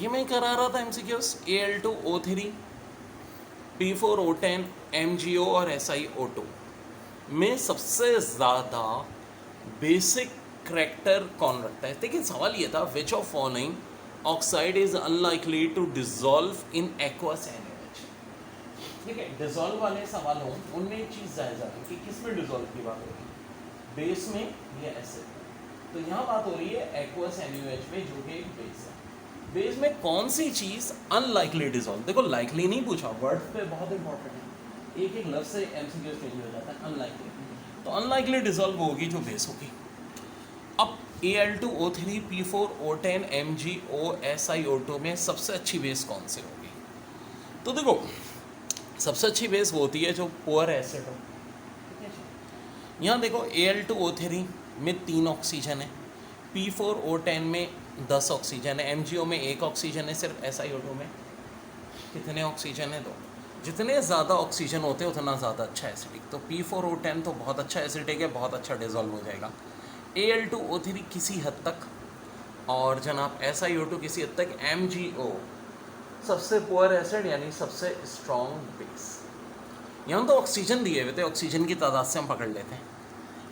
ये मैं करा रहा था एमसीक्यूज Al2O3 P4O10 MgO और SiO2 में सबसे ज़्यादा बेसिक करैक्टर कौन रखता है। लेकिन सवाल ये था which of following oxide is unlikely to dissolve in aqueous NaOH। ठीक है, डिजॉल्व वाले सवाल हों उनमें एक चीज़ जायज़ है कि किस में डिजॉल्व की बात हो रही है, बेस में या एसिड में। तो यहाँ बात हो रही है एक्वस NaOH में जो कि एक बेस है। बेस में कौन सी चीज़ अनलाइकली डिजॉल्व, देखो लाइकली नहीं पूछा, वर्ड पे बहुत इंपॉर्टेंट है, एक एक लफ्ज से एमसीक्यू चेंज हो जाता है। अनलाइकली, तो अनलाइकली डिजॉल्व होगी जो बेस होगी। अब Al2O3 P4O10 MgO SiO2 में सबसे अच्छी बेस कौन सी होगी? तो देखो सबसे अच्छी बेस वो होती है जो पुअर एसिड हो। यहाँ देखो Al2O3 में 3 ऑक्सीजन है, P4O10 में 10 ऑक्सीजन है, MgO में 1 ऑक्सीजन है, सिर्फ SiO2 में कितने ऑक्सीजन है? 2। जितने ज़्यादा ऑक्सीजन होते हैं उतना ज़्यादा अच्छा एसिडिक। तो P4O10 तो बहुत अच्छा एसिडिक है, बहुत अच्छा डिजॉल्व हो जाएगा। Al2O3 किसी हद तक, और जनाब SiO2 किसी हद तक। MgO सबसे पुअर एसिड यानी सबसे स्ट्रॉन्ग बेस। यहाँ तो ऑक्सीजन दिए हुए थे, ऑक्सीजन की तादाद से हम पकड़ लेते हैं।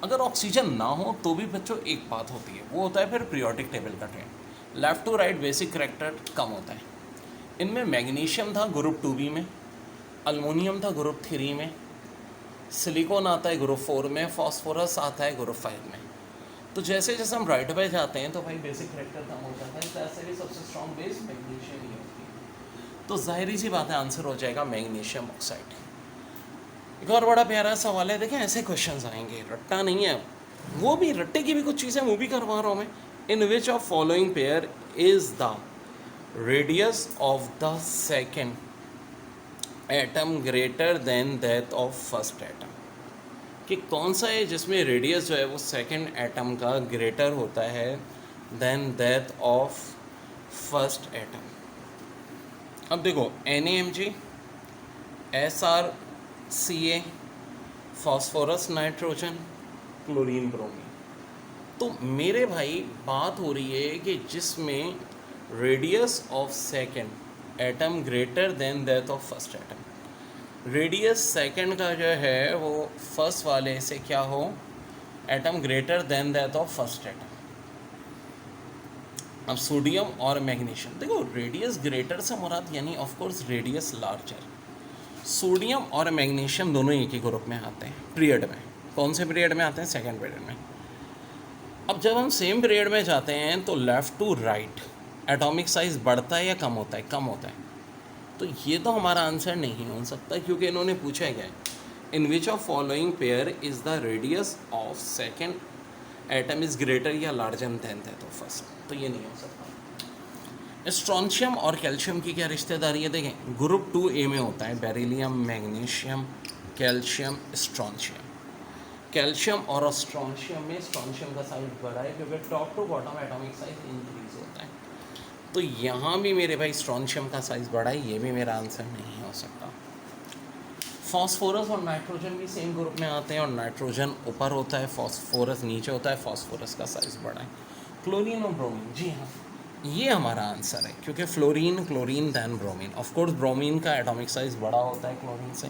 अगर ऑक्सीजन ना हो तो भी बच्चों एक बात होती है, वो होता है फिर पीरियोडिक टेबल का trend. Left to right basic character कम होता है। इनमें मैग्नीशियम था ग्रुप 2b में, अल्मोनियम था ग्रुप 3 में, सिलिकॉन आता है ग्रुप 4 में, फॉस्फोरस आता है ग्रुप 5 में। तो जैसे जैसे हम राइट पे जाते हैं तो भाई बेसिक करैक्टर कम हो जाता है, तो ऐसे भी सबसे स्ट्रॉन्ग बेस मैग्नीशियम ही होती है। तो जाहिर सी बात है आंसर हो जाएगा मैग्नीशियम ऑक्साइड। एक और बड़ा प्यारा सवाल है, देखें ऐसे क्वेश्चंस आएंगे, रट्टा नहीं है, वो भी रट्टे की भी कुछ चीज़ें वो भी करवा रहा हूँ मैं। In which of following pair is the radius of the second atom greater than that of first atom, कि कौन सा है जिसमें रेडियस जो है वो सेकेंड एटम का ग्रेटर होता है than that of first atom. अब देखो NaMg, SrCa, phosphorus nitrogen, chlorine bromine. तो मेरे भाई बात हो रही है कि जिसमें radius of second atom greater than that of first atom, radius second का जो है वो फर्स्ट वाले से क्या हो, atom greater than that of first atom. अब सोडियम और मैग्नीशियम, देखो रेडियस ग्रेटर से मुराद यानी of course radius larger. Sodium और मैग्नीशियम दोनों एक ही ग्रुप में आते हैं पीरियड में। कौन से पीरियड में आते हैं? सेकेंड पीरियड में। अब जब हम सेम पीरियड में जाते हैं तो left to right atomic size बढ़ता है या कम होता है? कम होता है। तो ये तो हमारा आंसर नहीं हो सकता, क्योंकि इन्होंने पूछा है क्या, in which of following pair is the radius of second atom is greater या larger than that of first. तो ये नहीं हो सकता। स्ट्रॉन्शियम और कैल्शियम की क्या रिश्तेदारी है? देखें ग्रुप 2a में होता है beryllium, magnesium, calcium, strontium. Calcium और स्ट्रॉन्शियम में स्ट्रॉन्शियम का साइज बड़ा है क्योंकि top to bottom atomic size increase होता है। तो यहाँ भी मेरे भाई स्ट्रॉन्शियम का साइज़ बड़ा है, ये भी मेरा आंसर नहीं हो सकता। फॉस्फोरस और नाइट्रोजन भी सेम ग्रुप में आते हैं और नाइट्रोजन ऊपर होता है, फॉस्फोरस नीचे होता है, फॉस्फोरस का साइज़ बड़ा है। क्लोरीन और ब्रोमीन, जी हाँ ये हमारा आंसर है, क्योंकि fluorine chlorine than bromine. Of course bromine का एटॉमिक साइज़ बड़ा होता है क्लोरीन से।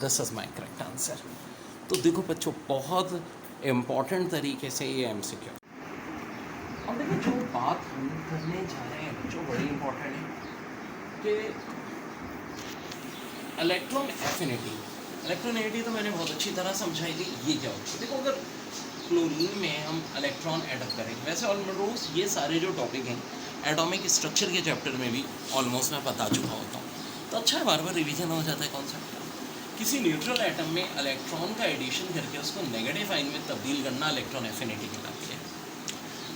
This is my correct answer. तो देखो बच्चों बहुत इम्पॉर्टेंट तरीके से ये MCQ। अब देखिए जो बात हम करने जा रहे हैं बच्चों बड़ी इम्पॉर्टेंट है कि इलेक्ट्रॉन एफिनिटी। इलेक्ट्रॉन एफिनिटी तो मैंने बहुत अच्छी तरह समझाई थी, ये क्या होती है। देखो अगर क्लोरीन में हम इलेक्ट्रॉन एडअप करें, वैसे ऑलमोस्ट ये सारे जो टॉपिक हैं एटॉमिक स्ट्रक्चर के चैप्टर में भी ऑलमोस्ट मैं बता चुका होता हूँ, तो अच्छा है बार बार रिवीजन हो जाता है कॉन्सेप्ट का। किसी न्यूट्रल एटम में इलेक्ट्रॉन का एडिशन करके उसको नेगेटिव आयन में तब्दील करना इलेक्ट्रॉन एफिनिटी कहलाती है।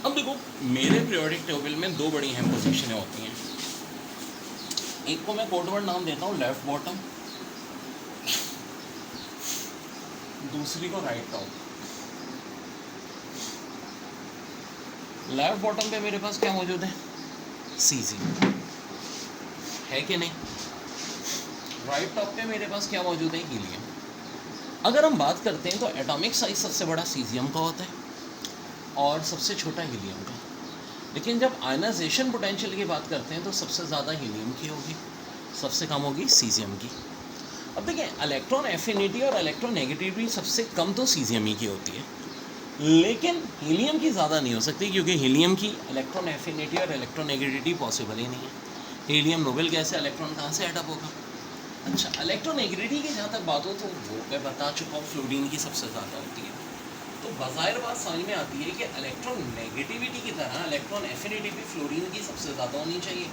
अब देखो मेरे पीरियोडिक टेबल में 2 बड़ी अहम पोजीशनें होती हैं। एक को मैं कोड वर्ड नाम देता हूँ लेफ्ट बॉटम, दूसरी को राइट टॉप। लेफ्ट बॉटम पे मेरे पास क्या मौजूद है? Cg है कि नहीं? राइट टॉप पे मेरे पास क्या मौजूद है? हीलियम। अगर हम बात करते हैं तो एटॉमिक साइज सबसे बड़ा सीजियम का होता है और सबसे छोटा हीलियम का। लेकिन जब आयनाइजेशन पोटेंशियल की बात करते हैं तो सबसे ज़्यादा हीलियम की होगी, सबसे कम होगी सीजियम की। अब देखिए इलेक्ट्रॉन एफिनिटी और इलेक्ट्रॉन नेगेटिविटी सबसे कम तो सीजियम ही की होती है, लेकिन हीलियम की ज़्यादा नहीं हो सकती, क्योंकि हीलियम की इलेक्ट्रॉन एफिनिटी और इलेक्ट्रॉन नेगेटिविटी पॉसिबल ही नहीं है। हीलियम नोबेल गैस है, इलेक्ट्रॉन कहाँ से एडअप होगा। अच्छा, इलेक्ट्रोनेगेटिविटी की जहाँ तक बात हो तो वो मैं बता चुका हूँ, फ्लोरीन की सबसे ज़्यादा होती है। तो बज़ाहिर बात समझ में आती है कि इलेक्ट्रॉन नेगेटिविटी की तरह इलेक्ट्रॉन एफिनिटी भी फ्लोरीन की सबसे ज़्यादा होनी चाहिए,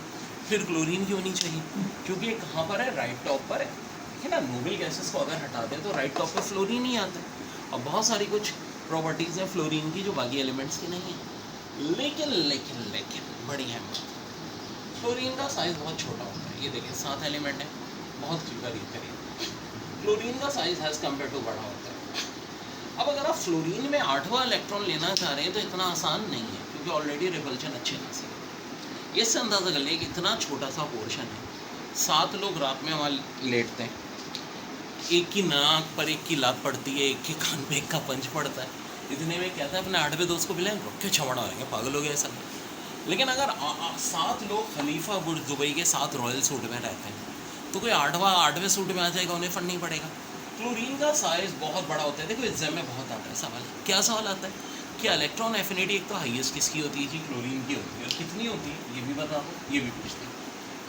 फिर क्लोरीन की होनी चाहिए, क्योंकि ये कहाँ पर है, राइट टॉप पर है। देखिए ना, नोबेल गैसेस को अगर हटा दें तो राइट टॉप पर फ्लोरीन ही आता है, और बहुत सारी कुछ प्रॉपर्टीज़ हैं फ्लोरीन की जो बाकी एलिमेंट्स की नहीं है। लेकिन लेकिन लेकिन बड़ी अहम बात, फ्लोरीन का साइज़ बहुत छोटा होता है। ये देखिए 7 एलिमेंट है, बहुत करीब। क्लोरीन का साइज़ हैज़ कम्पेयर टू बड़ा होता है। अब अगर आप फ्लोरीन में 8वां इलेक्ट्रॉन लेना चाह रहे हैं तो इतना आसान नहीं है, क्योंकि ऑलरेडी रिपल्शन अच्छे खासे है। इससे अंदाज़ा कर लिए कि इतना छोटा सा पोर्शन है, 7 लोग रात में वहाँ लेटते हैं, एक की नाक पर एक की लात पड़ती है, एक के कान पे एक का पंच पड़ता है, इतने में कहता है अपने 8वें दोस्त को भी लें, रुक के छवड़ा रहेंगे, पागल हो गए ऐसा। लेकिन अगर 7 लोग खलीफा बुर्ज दुबई के 7 रॉयल सूट में रहते हैं तो कोई 8वें सूट में आ जाएगा, उन्हें फंड नहीं पड़ेगा। क्लोरीन का साइज़ बहुत बड़ा होता है। देखो एग्जाम में बहुत आता है सवाल, क्या सवाल आता है कि इलेक्ट्रॉन एफिनिटी एक तो हाईएस्ट किसकी होती है जी, क्लोरीन की होती है, और कितनी होती है ये भी बता दो, ये भी पूछते हैं,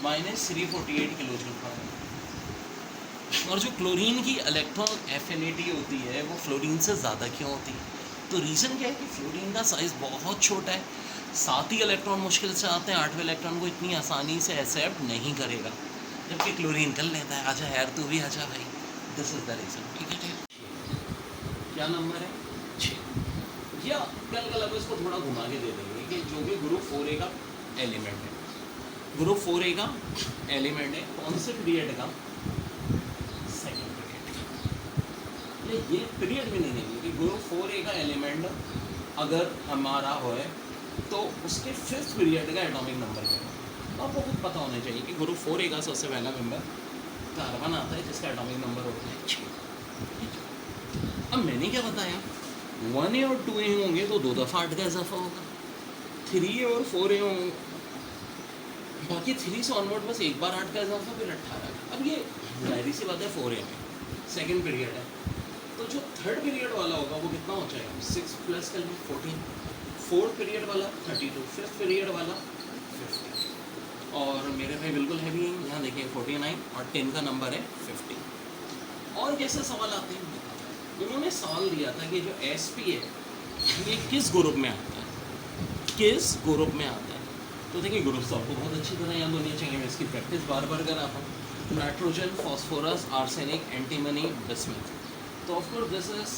-348 किलो जूल। और जो क्लोरीन की इलेक्ट्रॉन एफिनिटी होती है वो फ्लोरीन से ज़्यादा क्यों होती है? तो रीज़न क्या है कि फ्लोरीन का साइज़ बहुत छोटा है, 7 ही इलेक्ट्रॉन मुश्किल से आते हैं, 8वें इलेक्ट्रॉन को इतनी आसानी से एक्सेप्ट नहीं करेगा, जबकि क्लोरीन कर लेता है। आजा यार तू भी आजा भाई, दिस इज द रीज़न। ठीक है, क्या नंबर है 6, या कल अब इसको थोड़ा घुमा के दे देंगे कि जो भी ग्रुप 4A का एलिमेंट है, ग्रुप 4A का एलिमेंट है कौन से पीरियड का, सेकेंड पीरियड का। ये पीरियड भी नहीं देंगे कि ग्रुप 4A का एलिमेंट अगर हमारा हो तो उसके 5th पीरियड का एटॉमिक नंबर क्या है। तो आपको खुद पता होना चाहिए कि ग्रुप 4A का सबसे पहला मेंबर कार्बन आता है, जिसका एटॉमिक नंबर होता है 6। अब मैंने क्या बताया, 1A और 2A होंगे तो 2 दफ़ा 8 का इजाफा होगा, 3A और 4A होंगे, बाकी 3 से ऑनवर्ड बस एक बार 8 का इजाफा, फिर 18 का। अब ये जाहिर सी बात है 4A में सेकेंड पीरियड है, तो जो थर्ड पीरियड वाला होगा वो कितना हो जाएगा, 6 प्लस कर 14, फोर्थ पीरियड वाला 32, फिफ्थ पीरियड वाला 50, और मेरे भाई बिल्कुल हैवी हैं, यहाँ देखिए 49 और 10 का नंबर है 50। और कैसे सवाल आते हैं, उन्होंने सवाल दिया था कि जो SP है ये किस ग्रुप में आता है, किस ग्रुप में आता है। तो देखिए ग्रुप तो आपको बहुत अच्छी तरह याद होनी चाहिए, मैं इसकी प्रैक्टिस बार बार कराता हूँ। Nitrogen, phosphorus, arsenic, antimony, bismuth. तो of course this is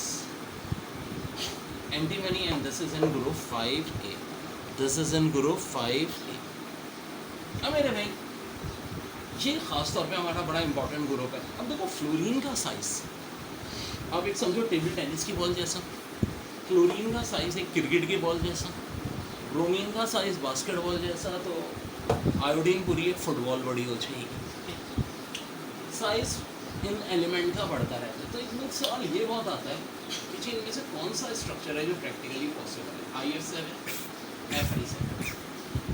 antimony and this is in group 5A, this is in group 5A। अब मेरे भाई ये खास तौर पे हमारा बड़ा इंपॉर्टेंट ग्रुप है। अब देखो फ्लोरीन का साइज आप एक समझो टेबल टेनिस की बॉल जैसा, क्लोरीन का साइज एक क्रिकेट की बॉल जैसा, ब्रोमीन का साइज बास्केटबॉल जैसा, तो आयोडीन पूरी एक फुटबॉल बड़ी हो जाएगी। साइज इन एलिमेंट का बढ़ता रहता है। तो इसमें सवाल ये बहुत आता है कि इनमें से कौन सा स्ट्रक्चर है जो प्रैक्टिकली पॉसिबल है, IF7, Fi7।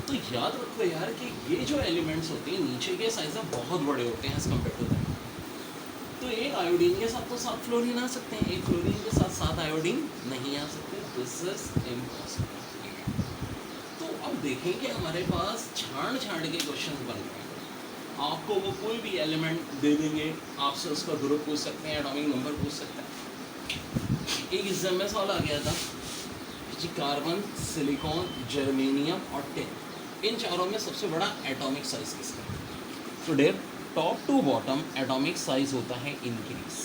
तो याद रखो यार कि ये जो एलिमेंट्स होते हैं नीचे के साइज बहुत बड़े होते हैं एज कम्पेयर टू दैट। तो एक आयोडीन के साथ तो 7 फ्लोरीन आ सकते हैं, एक फ्लोरीन के साथ 7 आयोडीन नहीं आ सकते, दिस इज इम्पॉसिबल। तो अब देखेंगे हमारे पास छांट के क्वेश्चन बन रहे हैं। आपको वो कोई भी एलिमेंट दे देंगे, आपसे उसका ग्रुप पूछ सकते हैं, एटॉमिक नंबर पूछ सकते हैं। एक एग्जाम में सवाल आ गया था जी कार्बन, सिलिकॉन, जर्मेनियम और टिन, इन चारों में सबसे बड़ा एटॉमिक साइज किसका है। तो there top to bottom atomic size होता है इंक्रीज,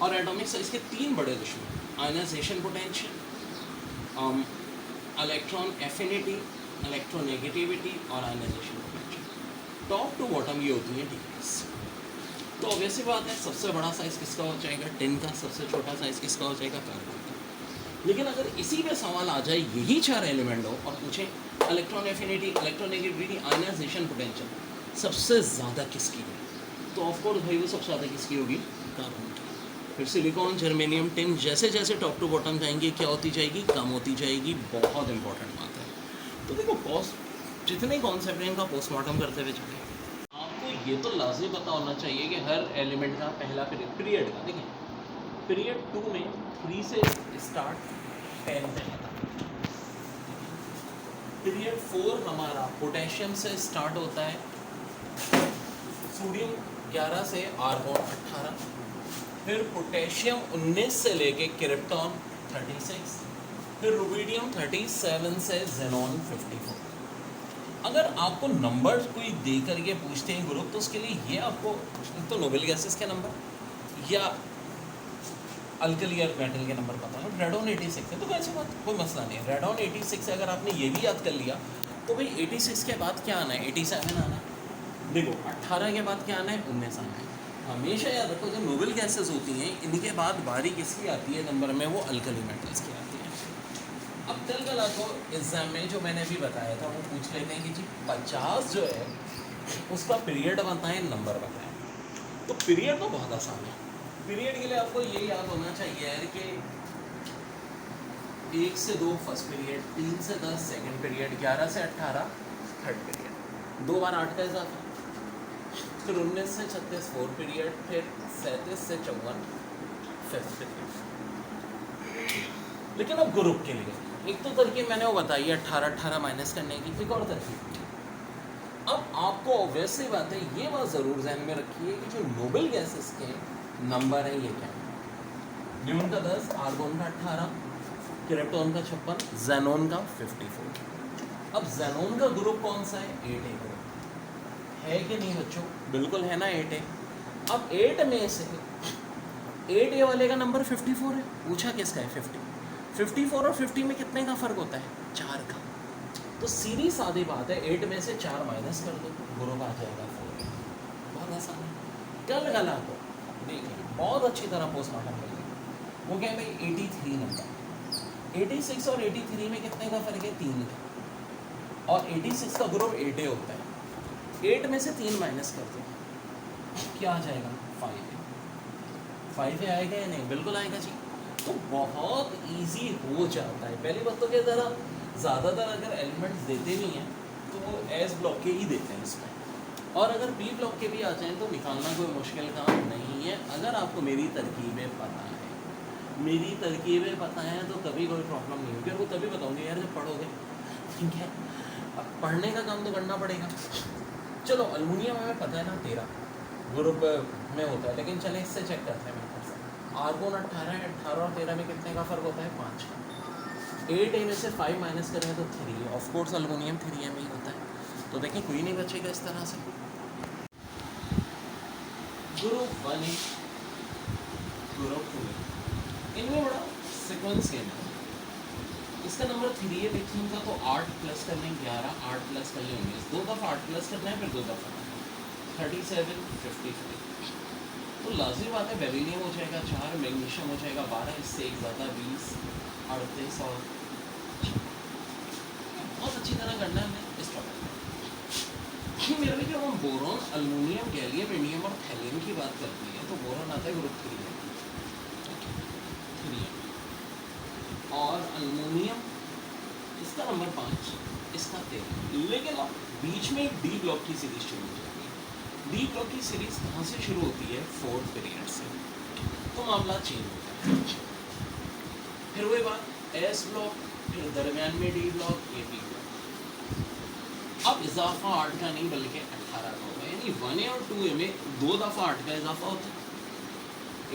और एटॉमिक साइज के 3 बड़े दुश्मन, ionization potential, electron affinity, electronegativity और ionization potential. Top to bottom ये होती है डिग्रीज। तो ऑब्वियसली बात है सबसे बड़ा साइज़ किसका हो जाएगा, टिन का, सबसे छोटा साइज़ किसका हो जाएगा, कार्बन का। लेकिन अगर इसी पे सवाल आ जाए, यही 4 एलिमेंट हो और पूछें electron affinity, electronegativity, ionization potential सबसे ज़्यादा किसकी है, तो ऑफकोर्स भाई वो सबसे ज़्यादा किसकी होगी, कार्बन की। फिर सिलिकॉन, जर्मेनियम, टिन जैसे जैसे टॉप टू बॉटम जाएंगे क्या होती जाएगी, कम होती जाएगी। बहुत इंपॉर्टेंट बात है। तो देखो पोस्ट जितने कॉन्सेप्ट हैं इनका पोस्टमार्टम करते हुए चले। आपको ये तो लाजिम पता होना चाहिए कि हर एलिमेंट का पहला पीरियड का देखिए, पीरियड 2 में 3 से स्टार्ट 10 पे खत्म। पीरियड 4 हमारा पोटेशियम से स्टार्ट होता है, सोडियम 11 से आर्गोन 18, फिर पोटेशियम 19 से लेके क्रिप्टॉन 36, फिर रुबिडियम 37 से जेनॉन 54। अगर आपको नंबर कोई दे करके पूछते हैं ग्रुप, तो उसके लिए ये आपको तो नोबेल गैसेस के नंबर या अल्कली और मेटल के नंबर पता है। रेडॉन 86 है तो कैसे बात, कोई मसला नहीं है। रेडॉन 86 से अगर आपने ये भी याद कर लिया तो भाई 86 के बाद क्या आना है, 87 आना है। देखो 18 के बाद क्या आना है, 19 आना है। हमेशा याद रखो जो नोबेल गैसेस होती हैं इनके बाद बारी किसकी आती है नंबर में, वो अल्कली मेटल्स की आती है। अब कल आपको एग्जाम में जो मैंने अभी बताया था वो पूछ लेते हैं कि जी 50 जो है उसका पीरियड बताएं, नंबर बताएं। तो पीरियड तो बहुत आसान है। पीरियड के लिए आपको ये याद होना चाहिए यार कि 1 से 2 फर्स्ट पीरियड, 3 से 10 सेकंड पीरियड, 11 से 18 थर्ड पीरियड, 2 बार 8 का इजाफा, फिर 19 से 36 फोर्थ पीरियड, फिर 37 से 54 फिफ्थ पीरियड। लेकिन अब ग्रुप के लिए एक तो तरकीब मैंने वो बताई है 18 माइनस करने की, एक और तरकीब। अब आपको ऑब्वियसली बात है ये बात ज़रूर ध्यान में रखिए कि जो नोबेल गैसेस के नंबर हैं ये क्या है। न्यून का 10, आर्गोन का 18, क्रिप्टॉन का 56, जेनॉन का 54। अब जेनॉन का ग्रुप कौन सा है, 8A ग्रुप है कि नहीं बच्चों, बिल्कुल है ना 8A। अब 8 में से 8A वाले का नंबर 54 है, पूछा किसका है 54 और 50 में कितने का फ़र्क होता है, 4 का। तो सीधी सादी बात है 8 में से 4 माइनस कर दो, ग्रुप आ जाएगा 4। बहुत आसान है। कल गला को देखिए बहुत अच्छी तरह पोस्टमार्टम करिए। वो क्या है भाई 83 नंबर, 86 और 83 में कितने का फ़र्क है, 3 का। और 86 का ग्रुप 8A होता है, 8 में से 3 माइनस कर दो, क्या आ जाएगा 5A आएगा या नहीं, बिल्कुल आएगा जी। तो बहुत इजी हो जाता है। पहली बात तो क्या ज़रा ज़्यादातर अगर एलिमेंट्स देते नहीं हैं तो वो एस ब्लॉक के ही देते हैं इसमें, और अगर बी ब्लॉक के भी आ जाएँ तो निकालना कोई मुश्किल काम नहीं है। अगर आपको मेरी तरकीबें पता है, मेरी तरकीबें पता हैं तो कभी कोई प्रॉब्लम नहीं होगी। और वो तभी बताऊँगी यार जब पढ़ोगे, ठीक है। अब पढ़ने का काम तो करना पड़ेगा। चलो अल्मुनियम हमें पता है ना 13 ग्रुप में होता है, लेकिन चले इससे चेक करते हैं। आर्गोन 18 है, 18 और 13 में कितने का फ़र्क होता है, 5 का। 8A में से 5 माइनस करें तो 3, ऑफ कोर्स अल्मुनियम 3A में ही होता है। तो देखिए कोई नहीं बचेगा इस तरह से। ग्रुप 1 है, ग्रुप 2 है, इनमें बड़ा सिक्वेंस गेम है। इसका नंबर 3A लिखूँगा तो 8 प्लस कर लें 11, 8 प्लस कर लें 19, 2 दफ़ा 8 प्लस करना है, फिर 2 दफ़ा 37, 55। तो लाजिम बात है बेरिलियम हो जाएगा 4, मैग्नीशियम हो जाएगा 12, इससे एक ज़्यादा 20, 38 और बहुत अच्छी तरह करना है हमें इस टॉपिक में। मेरे जो हम बोरॉन, अल्मुनियम, गैलियम, इंडियम और थैलियम की बात करते हैं तो बोरॉन आता है ग्रुप 3 में, और अल्मुनियम इसका नंबर 5, इसका 13। लेकिन अब बीच में एक डी ब्लॉक की सीरीज शुरू हो जाती है। डी ब्लॉक की सीरीज कहाँ से शुरू होती है, 4th पीरियड से। तो मामला चेंज होता है। फिर वही बात एस ब्लॉक, फिर दरमियान में D block, A B block. अब इजाफा 8 का नहीं बल्कि 18 का होगा, यानी 1A और 2A में 2 दफ़ा 8 का इजाफा होता है,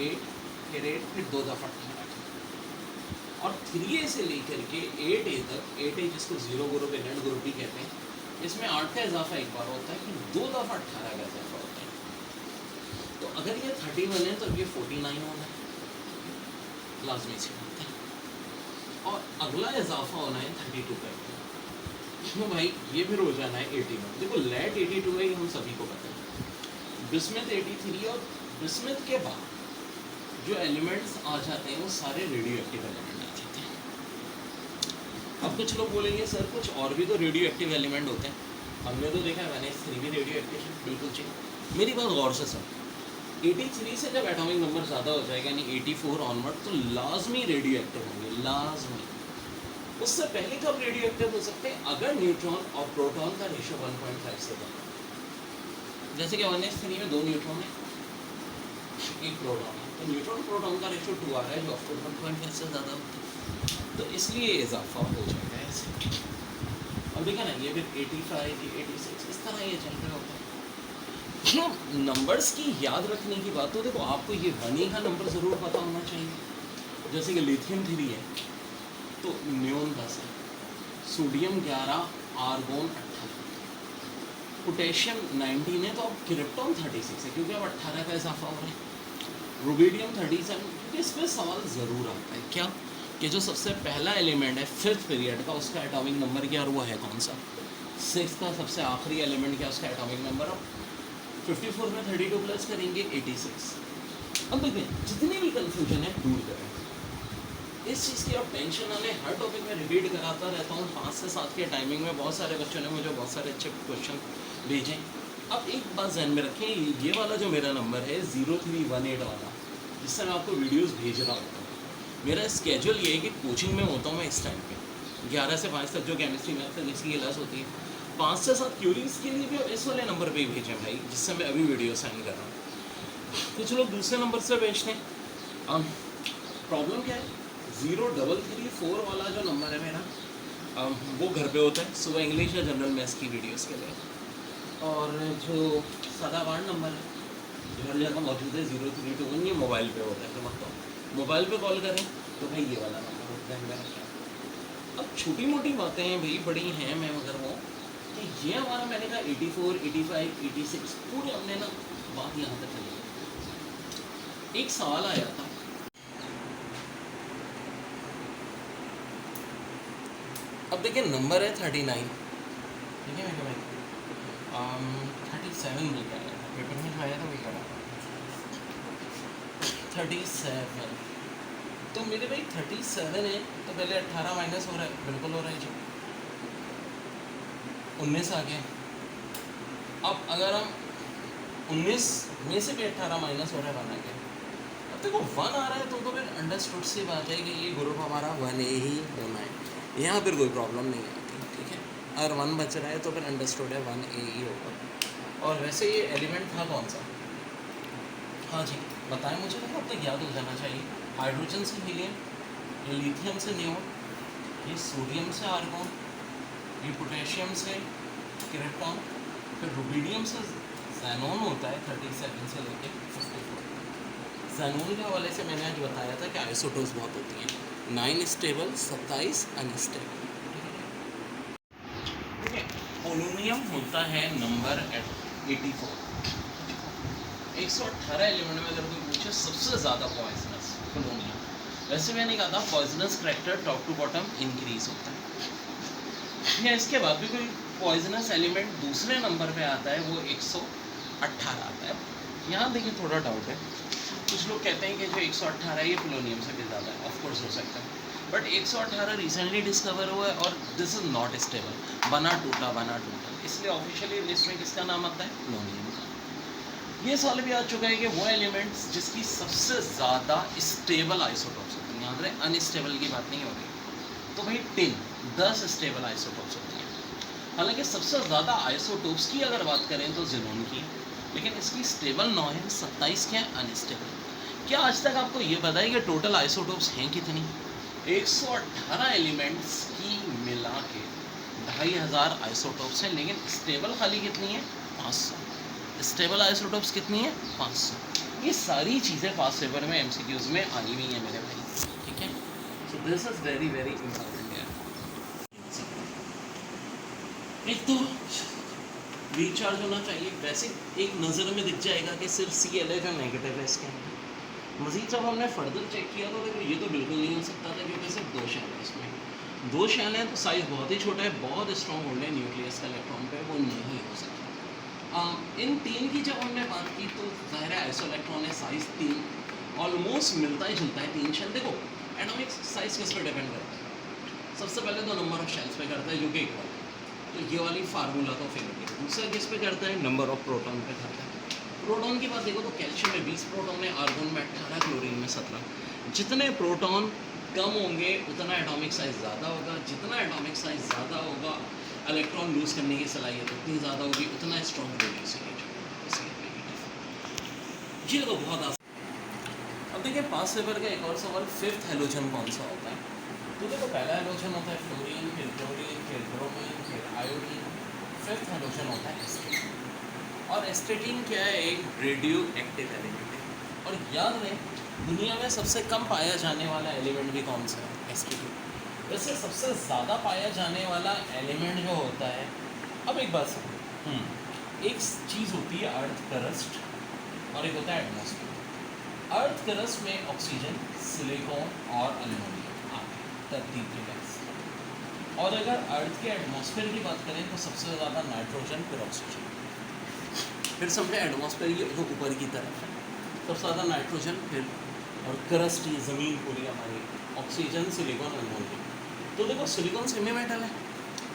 8 फिर 8 फिर 2 दफ़ा 18। और 3A से लेकर के 8A तक, 8A जिसको 0 ग्रुप एंड ग्रुप भी कहते हैं, इसमें 8 का इजाफा एक बार होता है, फिर 2 दफ़ा 18 का इजाफा होता है। तो अगर ये 31 है तो ये 49 होना है, लाजमी सी बात है। और अगला इजाफा होना है 32 का, क्यों भाई ये फिर हो जाना है 81। देखो लेट 82 है, हम सभी को पता है। बिस्मथ 83, और बिस्मथ के बाद जो एलिमेंट्स आ जाते हैं वो सारे रेडियो एक्टिव एलिमेंट आ जाते हैं। अब कुछ लोग बोलेंगे सर कुछ और भी तो रेडियो एक्टिव एलिमेंट होते हैं, हमने तो देखा है मैंने 3 भी रेडियो एक्टिव है, बिल्कुल चाहिए। मेरी बात गौर से सुन, 83 से जब एटॉमिक नंबर ज़्यादा हो जाएगा यानी 84 ऑनवर्ड तो लाजमी रेडियो एक्टिव होंगे, लाजमी। उससे पहले कब रेडियो एक्टिव हो सकते हैं? अगर न्यूट्रॉन और प्रोटॉन का रेशियो 1.5 से कम। जैसे कि 1s3 में 2 न्यूट्रॉन है, 1 प्रोटॉन है, तो न्यूट्रॉन प्रोटॉन का रेशियो 2 आ रहा है, जो ऑफकोर्स 1.5 से ज़्यादा होता है, तो इसलिए इजाफा हो जाता है ऐसे। अब देखा ना, ये फिर 85, ये 86, इस तरह ये चल रहा होता है। नंबर्स की याद रखने की बात, तो देखो आपको ये 1 का नंबर ज़रूर पता होना चाहिए। जैसे कि लिथियम 3 है तो नियोन 10 है, सोडियम 11, आर्गोन 18, पोटेशियम 19 है, तो अब क्रिप्टॉन 36 है क्योंकि अब 18 का इजाफा हो रहा है। रुबीडियम 37, क्योंकि इस पर सवाल ज़रूर आता है क्या कि जो सबसे पहला एलिमेंट है 5th पीरियड का, उसका एटॉमिक नंबर क्या, और वो है कौन सा? 6th का सबसे आखिरी एलिमेंट क्या, उसका एटॉमिक नंबर। अब 54 में 32 प्लस करेंगे 86। अब देखिए जितनी भी कंफ्यूजन है दूर करें इस चीज़ की। अब टेंशन ना लें, हर टॉपिक में रिपीट कराता रहता हूँ 5 से 7 के टाइमिंग में। बहुत सारे बच्चों ने मुझे बहुत सारे अच्छे क्वेश्चन भेजें। अब एक बात ध्यान में रखें, ये वाला जो मेरा नंबर है 0318 वाला, जिससे मैं आपको वीडियोस भेज रहा होता हूँ, मेरा स्केड्यूल ये है कि कोचिंग में होता हूँ मैं इस टाइम पे 11 से 5 तक, जो केमिस्ट्री मैथ फिजिक्स की क्लास होती है। 5 से 7 क्यूरीज के लिए भी अब इस वाले नंबर पे ही भेजें भाई, जिससे मैं अभी वीडियो सेंड कर रहा हूँ। कुछ लोग दूसरे नंबर से भेजते हैं। प्रॉब्लम क्या है, 0334 वाला जो नंबर है मेरा, वो घर पे होता है सुबह इंग्लिश या जनरल मैथ्स की वीडियोस के लिए। और जो सदाबहार नंबर है घर जगह मौजूद है 0321, ये मोबाइल पे होता है। तो मतलब मोबाइल पे कॉल करें तो भाई ये वाला नंबर होता है मेरा। अब छोटी मोटी बातें हैं भाई, बड़ी हैं, मैं मगर वो कि ये हमारा, मैंने कहा 84, 85, 86 पूरे हमने ना बात यहाँ तक चली। एक सवाल आया था, अब देखिए नंबर है 39, ठीक है मेरे भाई, 37 मिल गया पेपर में जो आया था वही करा 37। तो मेरे भाई 37 है, तो पहले 18 माइनस हो रहा है, बिल्कुल हो रहा है जी, 19 आ गया। अब अगर हम 19 में से भी 18 माइनस हो रहा है 1 आ गया। अब देखो 1 आ रहा है तो फिर अंडरस्टूड सी बात है कि ये ग्रुप हमारा 1A ही होना है, यहाँ फिर कोई प्रॉब्लम नहीं आती, ठीक है। अगर 1 बच रहा है तो फिर अंडरस्टूड है 1A ही होगा। और वैसे ये एलिमेंट था कौन सा? हाँ जी बताएं मुझे, तो अब तक याद हो जाना चाहिए। हाइड्रोजन से हीलियम, ये लिथियम से नियोन, ये सोडियम से आर्गोन, ये पोटेशियम से क्रिप्टॉन, फिर रुबीडियम से ज़ैनोन होता है 37 से लेके 54। ज़ैनोन के हवाले से मैंने आज बताया था कि आइसोटोप्स बहुत होती हैं, 9 स्टेबल, 27 अनस्टेबल, ठीक है। पोलोनियम होता है नंबर 84। 118 एलिमेंट में अगर कोई पूछे सबसे ज़्यादा पॉइजनस पोलोनियम। वैसे मैंने कहा था poisonous character top to bottom increase होता है, या इसके बाद भी कोई पॉइजनस एलिमेंट दूसरे नंबर पे आता है, वो 118 आता है। यहाँ देखिए थोड़ा डाउट है, कुछ लोग कहते हैं कि जो 118 है ये पोलोनियम से भी ज़्यादा है, ऑफकोर्स हो सकता है, बट 118 रिसेंटली डिस्कवर हुआ है और दिस इज़ नॉट स्टेबल, बना टूटा, इसलिए ऑफिशियली लिस्ट में किसका नाम आता है? पोलोनियम का। ये सवाल भी आ चुका है कि वो एलिमेंट्स जिसकी सबसे ज़्यादा स्टेबल आइसोटोप्स होती हैं, याद रहे अनस्टेबल की बात नहीं हो रही, तो भाई टिन 10 स्टेबल आइसोटोप्स होती हैं। हालांकि सबसे ज़्यादा आइसोटोप्स की अगर बात करें तो ज़ेनोन की, लेकिन इसकी स्टेबल 9 है, 27 क्या है अनस्टेबल। क्या आज तक आपको ये पता है कि टोटल आइसोटोप्स हैं कितनी? 118 एलिमेंट्स की मिला के 2500 आइसोटोप्स हैं, लेकिन स्टेबल खाली कितनी है? 500। स्टेबल आइसोटोप्स कितनी है? 500। ये सारी चीज़ें पास पेपर में MCQs में आई हुई हैं मेरे भाई, ठीक है। So this is very very important यार। एक तो रिचार्ज होना चाहिए, वैसे एक नज़र में दिख जाएगा कि सिर्फ Cl है जो नेगेटिव है इसके अंदर। मज़ीद जब हमने फर्दर चेक किया तो देखो ये तो बिल्कुल नहीं हो सकता था, क्योंकि सिर्फ 2 शेल है इसमें, 2 शेल हैं तो साइज़ बहुत ही छोटा है, बहुत स्ट्रॉन्ग होल्ड है न्यूक्लियस का इलेक्ट्रॉन पे, वो नहीं हो सकता। इन 3 की जब हमने बात की तो ज़ाहिर है आइसो इलेक्ट्रॉन है, साइज़ 3 ऑलमोस्ट मिलता ही जुलता है, 3 शेल। देखो एटॉमिक साइज़ किस पे डिपेंड करता है? सबसे पहले तो नंबर ऑफ शेल्स पे करता है, जो कि इक्वल है, तो ये वाली फार्मूला तो फेल होगी। दूसरा किस पे करता है? नंबर ऑफ प्रोटॉन पे करता है। प्रोटॉन की बात देखो तो कैल्शियम में 20 प्रोटॉन है, आर्गोन में 18, क्लोरीन में 17। जितने प्रोटॉन कम होंगे उतना एटॉमिक साइज ज़्यादा होगा, जितना एटॉमिक साइज ज़्यादा होगा इलेक्ट्रॉन लूज करने की सलाहियत उतनी ज़्यादा होगी, उतना स्ट्रॉन्ग रेडिएशन। ये तो बहुत आसान। अब देखिए पास पेपर का एक और सवाल, फिफ्थ हेलोजन कौन सा होता है? तो देखो पहला हेलोजन होता है फ्लोरीन, फिर क्लोरीन, फिर ब्रोमीन, फिर आयोडीन। फिफ्थ हेलोजन होता है एस्टेटीन। और एस्टेटीन क्या है? एक रेडियो एक्टिव एलिमेंट है। और याद रहे दुनिया में सबसे कम पाया जाने वाला एलिमेंट भी कौन सा है? एस्टेटीन। वैसे सबसे ज़्यादा पाया जाने वाला एलिमेंट जो होता है, अब एक बात सुनो, एक चीज़ होती है अर्थ क्रस्ट और एक होता है एटमॉस्फेयर। अर्थ क्रस्ट में ऑक्सीजन, सिलिकॉन और एल्युमिनियम आते हैं तरतीब के गैस। और अगर अर्थ के एटमॉस्फेयर की बात करें तो सबसे ज़्यादा नाइट्रोजन, फिर ऑक्सीजन। फिर समझे एटमॉस्फेयर जो ऊपर की तरफ है, सबसे ज़्यादा नाइट्रोजन, फिर और क्रस्ट ये ज़मीन पूरी हमारी, ऑक्सीजन, सिलिकॉन, एल्युमिनियम। तो देखो सिलिकॉन सेमी मेटल है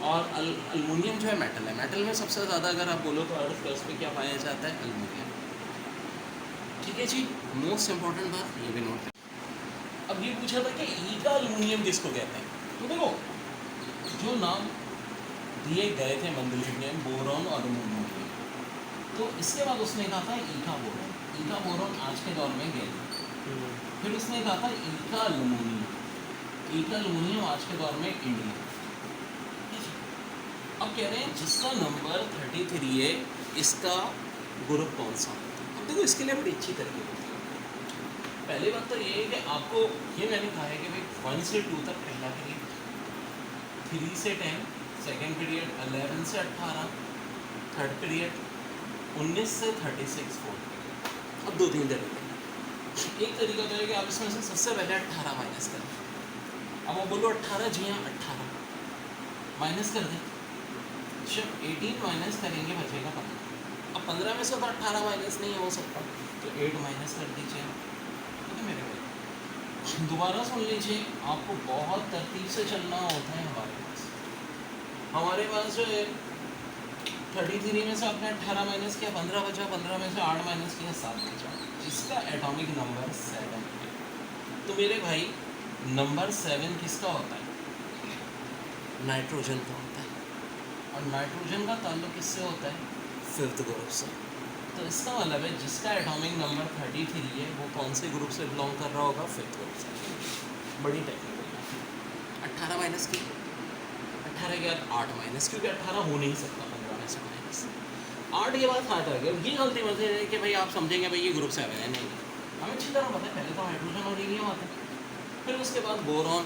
और एल्युमिनियम जो है मेटल है। मेटल में सबसे ज़्यादा अगर आप बोलो तो अर्थ क्रस्ट पे क्या पाया जाता है? एल्युमिनियम। ठीक है जी, मोस्ट इंपॉर्टेंट बात ये भी नोट करें। अब ये पूछा था कि ई का एल्युमिनियम किसको कहते हैं? तो देखो जो नाम दिए गए थे मेंडलीव ने, बोरॉन और अमोनियम, तो इसके बाद उसने कहा था ई का बोरॉन। ई का बोरॉन आज के दौर में गैलियम। फिर उसने कहा था ई का एल्युमिनियम। ई का एल्युमिनियम आज के दौर में इंडियम। अब कह रहे हैं जिसका नंबर 33 है इसका ग्रुप कौन सा? अब देखो इसके लिए बड़ी अच्छी तरीके होती है। पहली बात तो ये है कि आपको ये मैंने कहा है कि भाई 1 से 2 तक पहला पीरियड, 3 से 10 सेकेंड पीरियड, 11 से 18 थर्ड पीरियड, 19 से 36 फोर्थ पीरियड। अब 2-3 तरीके। एक तरीका तो है कि आप इसमें से सबसे पहले 18 माइनस करें। अब वो बोलो 18, जी हाँ 18 माइनस कर दें। जब 18 माइनस करेंगे बचेगा 15। अब 15 में से तो 18 माइनस नहीं हो सकता, तो 8 माइनस कर दीजिए। ठीक है मेरे भाई, दोबारा सुन लीजिए, आपको बहुत तरतीब से चलना होता है। हमारे पास जो है 33 में से आपने 18 माइनस किया, 15 बचा, 15 में से 8 माइनस किया, 7 बचा, जिसका एटॉमिक नंबर 7 है। तो मेरे भाई नंबर 7 किसका होता है? नाइट्रोजन का होता है। और नाइट्रोजन का ताल्लुक किससे होता है? फिफ्थ ग्रुप से। तो इसका मतलब है जिसका एटॉमिक नंबर 33 है वो कौन से ग्रुप से बिलोंग कर रहा होगा? फिफ्थ ग्रुप से। बड़ी टेक्निकल। 18 माइनस की, 18 के बाद 8 माइनस, क्योंकि 18 हो नहीं सकता 15 में से माइनस। 8 के बाद 7 आ गया। ये गलती मत है कि भाई आप समझेंगे भाई ये ग्रुप 7 है, नहीं, हमें अच्छी तरह पता है पहले तो हाइड्रोजन और हीलियम आते हैं, फिर उसके बाद बोरॉन,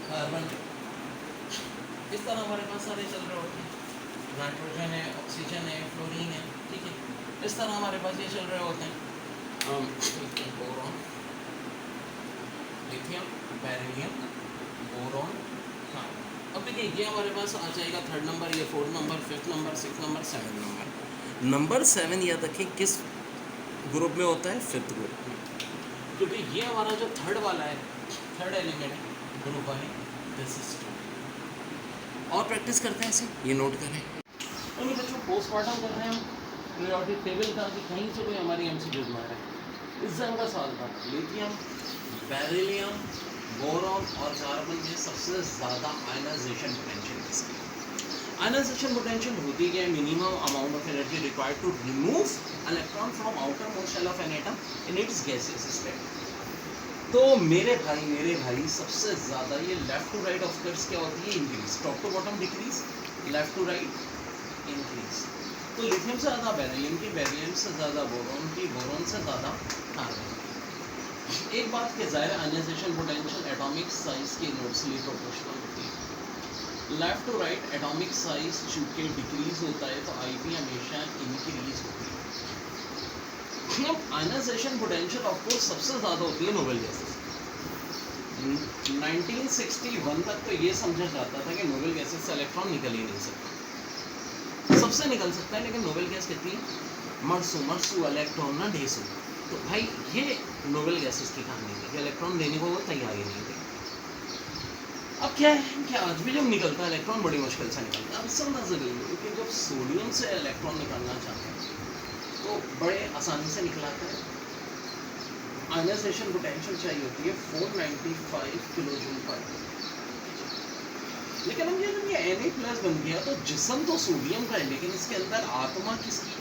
कार्बन, इस तरह हमारे पास सारे चल रहे होते हैं। नाइट्रोजन है, ऑक्सीजन है, फ्लोरीन है, ठीक है, इस तरह हमारे पास ये चल रहे होते हैं। Boron, lithium, beryllium, boron, carbon. अब देखिए ये हमारे पास आ जाएगा 3rd नंबर, ये 4th number, 5th number, 6th number, 7th number. Number 7 याद रखें किस ग्रुप में होता है? 5th ग्रुप में, क्योंकि ये हमारा जो 3rd वाला है, 3rd एलिमेंट है, ग्रुप है दिस इज 2। और प्रैक्टिस करते हैं ऐसे, ये नोट करें। उन्हीं बच्चों पोस्टमार्टम कर रहे हैं हम पीरियोडिक टेबल का, कि कहीं से कोई हमारी एमसीक्यूज में आ रहा है। इस जंग का सवाल था लिथियम, बेरिलियम, बोरॉन और कार्बन में सबसे ज़्यादा आयनाइजेशन पोटेंशियल किसकी? आयनाइजेशन पोटेंशियल होती है minimum amount of energy required to remove electron from outermost shell of an atom in its gaseous state. तो मेरे भाई सबसे ज़्यादा ये left to right of curves क्या होती है? Increase, top to bottom decrease, left to right increase. तो लिथियम से ज़्यादा बेरिलियम की, बेरिलियम से ज़्यादा बोरॉन की, बोरॉन से ज़्यादा कार्बन। एक बात के ज़ाहिर आयनाइजेशन पोटेंशियल एटॉमिक साइज के इनवर्सली प्रोपोर्शनल होती है। Left to right atomic size चूँकि डिक्रीज होता है तो आईपी हमेशा इंक्रीज होती है। आयनाइजेशन पोटेंशियल ऑफ कोर्स सबसे ज़्यादा होती है नोबेल गैसेस। 1961 तक तो ये समझा जाता था कि नोबेल गैसेस से इलेक्ट्रॉन निकल ही नहीं सकता। सबसे निकल सकता है लेकिन नोबेल गैस कितनी? मरसू इलेक्ट्रॉन ना ढेसू। तो भाई ये नोबेल गैसेस की कहानी है कि इलेक्ट्रॉन देने को वो तैयार ही नहीं थे। अब क्या है कि आज भी जब निकलता है इलेक्ट्रॉन बड़ी मुश्किल से निकलता है। अब इससे अंदाजा करिए कि जब सोडियम से इलेक्ट्रॉन निकालना चाहते हैं तो बड़े आसानी से निकलाता है। आयनाइजेशन पोटेंशियल चाहिए होती है 495 किलो जूल पर। लेकिन हम जब ये Na प्लस बन गया तो जिस्म तो सोडियम का है, लेकिन इसके अंदर आत्मा किसकी?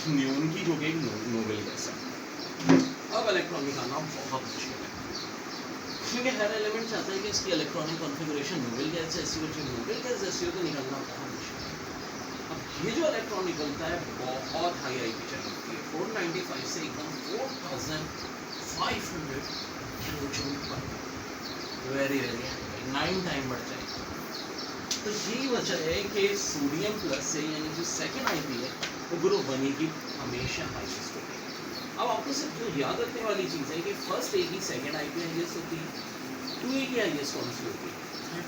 न्यून की, जो कि नोबेल गैस है। अब इलेक्ट्रॉन निकालना बहुत मुश्किल है, क्योंकि हर एलिमेंट चाहता है कि इसकी इलेक्ट्रॉनिक कॉन्फ़िगरेशन नोबेल गैस जैसी हो, जो नोबेल गैस जैसी हो तो निकालना बहुत मुश्किल है। अब ये जो इलेक्ट्रॉन निकलता है बहुत हाई आईपी चाहिए होती है, 495 से एकदम 4500 किलो जूल पर, वेरी वेरी 9 टाइम बढ़ जाएगा। तो यही वजह है कि सोडियम प्लस से यानी जो सेकेंड आईपी है वो ग्रुप 1 की हमेशा हाईएस्ट होती है। अब आपको सिर्फ जो याद रखने वाली चीज़ है कि फर्स्ट ए की सेकेंड आईपी हाईएस्ट होती है, 2 ए की हाईएस्ट कौन सी होती है?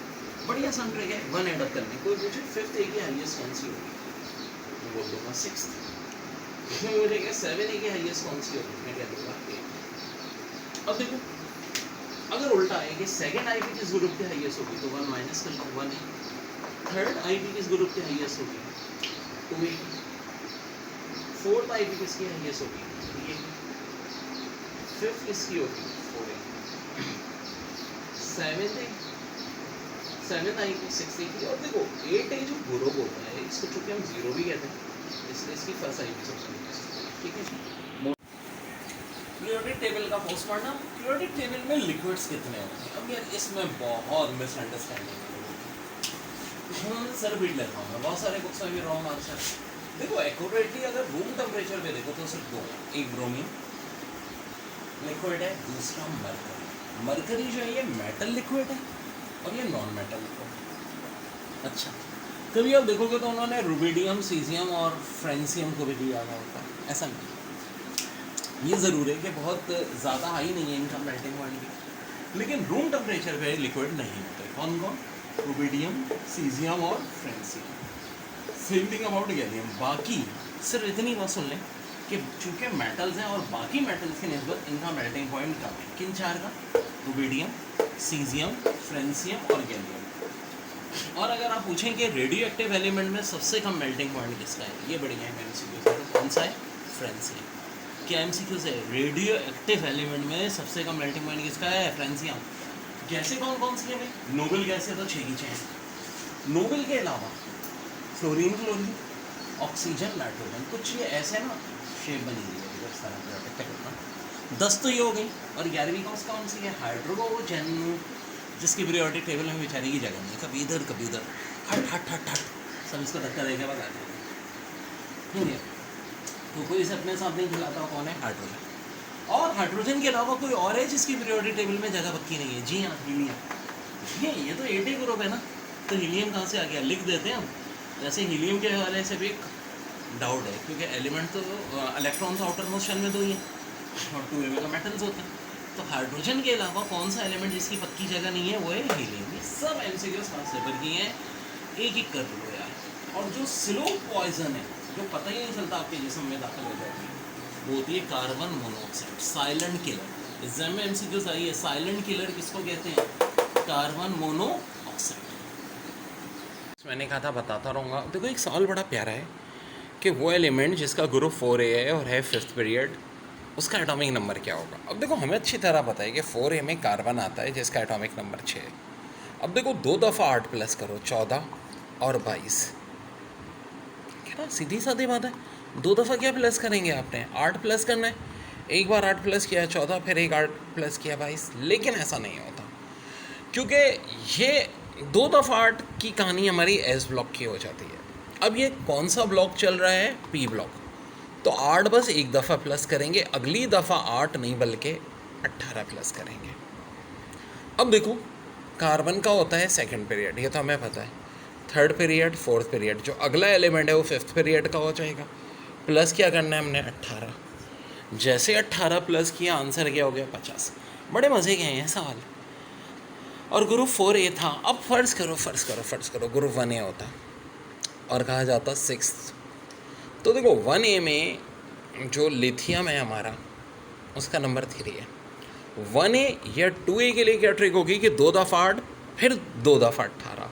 बड़ी आसान ट्रिक है, 1 ऐड अप करने। कोई पूछे फिफ्थ ए की हाईएस्ट कौन सी होती है, मैं बोल दूँगा 6th। इसमें बोलेगा 7 ए की हाईएस्ट कौन सी होती है, मैं कह दूँगा 8th। अब देखो अगर उल्टा है कि सेकेंड आईपी किस ग्रुप की हाईएस्ट होगी तो 1 माइनस कर लो, 1 है। थर्ड आईपी किस ग्रुप की हाईएस्ट होगी, 2 ए। फोर्थ आईपी किसकी हाईएस्ट होगी, 3 ए। फिफ्थ किसकी होगी, 4 ए। सेवेंथ आईपी 6 ए की। और देखो 8 ए जो ग्रुप होता है इसको चूंकि हम 0 भी कहते हैं, इसलिए इसकी फर्स्ट आईपी सबसे ठीक है। पीरियोडिक टेबल का पोस्टमार्टम, पीरियोडिक टेबल में लिक्विड्स कितने होते हैं? अब यार इसमें बहुत मिसअंडरस्टैंडिंग है, सर बीट लेता हूँ मैं, बहुत सारे बुक्स में भी रॉन्ग आंसर। देखो एक्यूरेटली अगर रूम टेम्परेचर पे देखो तो सिर्फ 2, एक ब्रोमीन लिक्विड है, दूसरा मरकरी। मरकरी जो है ये मेटल लिक्विड है और ये नॉन मेटल लिक्विड। अच्छा, कभी आप देखोगे तो उन्होंने रुबिडियम, सीजियम और फ्रेंसियम को भी दिया हुआ होता है, ऐसा नहीं। ये ज़रूर है कि बहुत ज़्यादा हाई नहीं है इनका मेल्टिंग पॉइंट भी, लेकिन रूम टेम्परेचर पे लिक्विड नहीं होते। कौन कौन? रुबिडियम, सीजियम और francium. Same thing about gallium. बाकी सिर्फ इतनी बात सुन लें कि चूँकि मेटल्स हैं और बाकी मेटल्स की निस्बत इनका मेल्टिंग पॉइंट कम है। किन चार का? रुबिडियम, सीजियम, फ्रेंसियम और गैलियम। और अगर आप पूछें कि रेडियो एक्टिव एलिमेंट में सबसे कम मेल्टिंग पॉइंट किसका है, ये बढ़िया है MCQ से, तो कौन सा है? फ्रेंसियम। क्या MCQ से रेडियो एक्टिव एलिमेंट में सबसे कम मेल्टिंग पॉइंट किसका है? फ्रेंसियम। गैसें कौन कौन सी हैं? नोबेल गैसें तो 6 की 6 हैं। नोबेल के अलावा फ्लोरीन, क्लोरीन, ऑक्सीजन, नाइट्रोजन, कुछ ये ऐसे ना शेप बनी हुई है इस तरह का। 10 तो ये हो गई। और 11वीं कौन सी है? हाइड्रोजन, जिसकी पीरियोडिक टेबल में बेचारे की जगह नहीं है, कभी इधर कभी उधर, हट हट हट हट, सब इसको धक्का देके भगा देते। तो कोई इसे अपने साथ नहीं खिलाता, कौन है? हाइड्रोजन। और हाइड्रोजन के अलावा कोई और है जिसकी पीरियोडिक टेबल में जगह पक्की नहीं है? जी हाँ, हीलियम। ये तो 8 ग्रुप है ना, तो हीलियम कहाँ से आ गया? लिख देते हैं हम। वैसे हीलियम के हवाले से भी एक डाउट है, क्योंकि एलिमेंट तो इलेक्ट्रॉन तो आउटर मोस्ट शेल में 2 ही है और 2 का मेटल्स होते हैं। तो हाइड्रोजन के अलावा कौन सा एलिमेंट जिसकी पक्की जगह नहीं है? वो है हीलियम। ये सब MCQ खास पेपर की हैं, एक एक कर लो यार। और जो स्लो पॉइजन है, जो पता ही नहीं चलता आपके जिस्म में दाखिल हो जाती है, वो होती है carbon monoxide, silent killer. Exam में MCQ आई है, साइलेंट किलर किसको कहते हैं? Carbon monoxide. मैंने कहा था बताता रहूँगा। देखो एक सवाल बड़ा प्यारा है कि वो एलिमेंट जिसका ग्रुप 4A है और है 5th पीरियड, उसका एटॉमिक नंबर क्या होगा? अब देखो हमें अच्छी तरह पता है कि 4A में कार्बन आता है जिसका एटॉमिक नंबर 6 है। अब देखो 2 दफ़ा 8 प्लस करो, 14 और 22, क्या ना सीधी सादी बात है। 2 दफ़ा क्या प्लस करेंगे आपने? 8 प्लस करना है। एक बार 8 प्लस किया 14, फिर एक 8 प्लस किया 22। लेकिन ऐसा नहीं होता, क्योंकि ये 2 दफ़ा 8 की कहानी हमारी S ब्लॉक की हो जाती है। अब ये कौन सा ब्लॉक चल रहा है? P block. तो 8 बस एक दफ़ा प्लस करेंगे, अगली दफ़ा 8 नहीं बल्कि 18 प्लस करेंगे। अब देखो कार्बन का होता है 2nd पीरियड, ये तो हमें पता है। 3rd पीरियड, 4th पीरियड, जो अगला एलिमेंट है वो 5th पीरियड का हो जाएगा। प्लस क्या करना है हमने? 18। जैसे 18 प्लस किया, आंसर क्या हो गया? 50। बड़े मज़े के हैं ये सवाल। और ग्रुप 4A था। अब फ़र्ज़ करो ग्रुप 1A होता और कहा जाता 6th। तो देखो 1A में जो लिथियम है हमारा, उसका नंबर 3 है। 1A या 2A के लिए क्या ट्रिक होगी कि 2 दफ़ा 8 फिर 2 दफ़ा 18,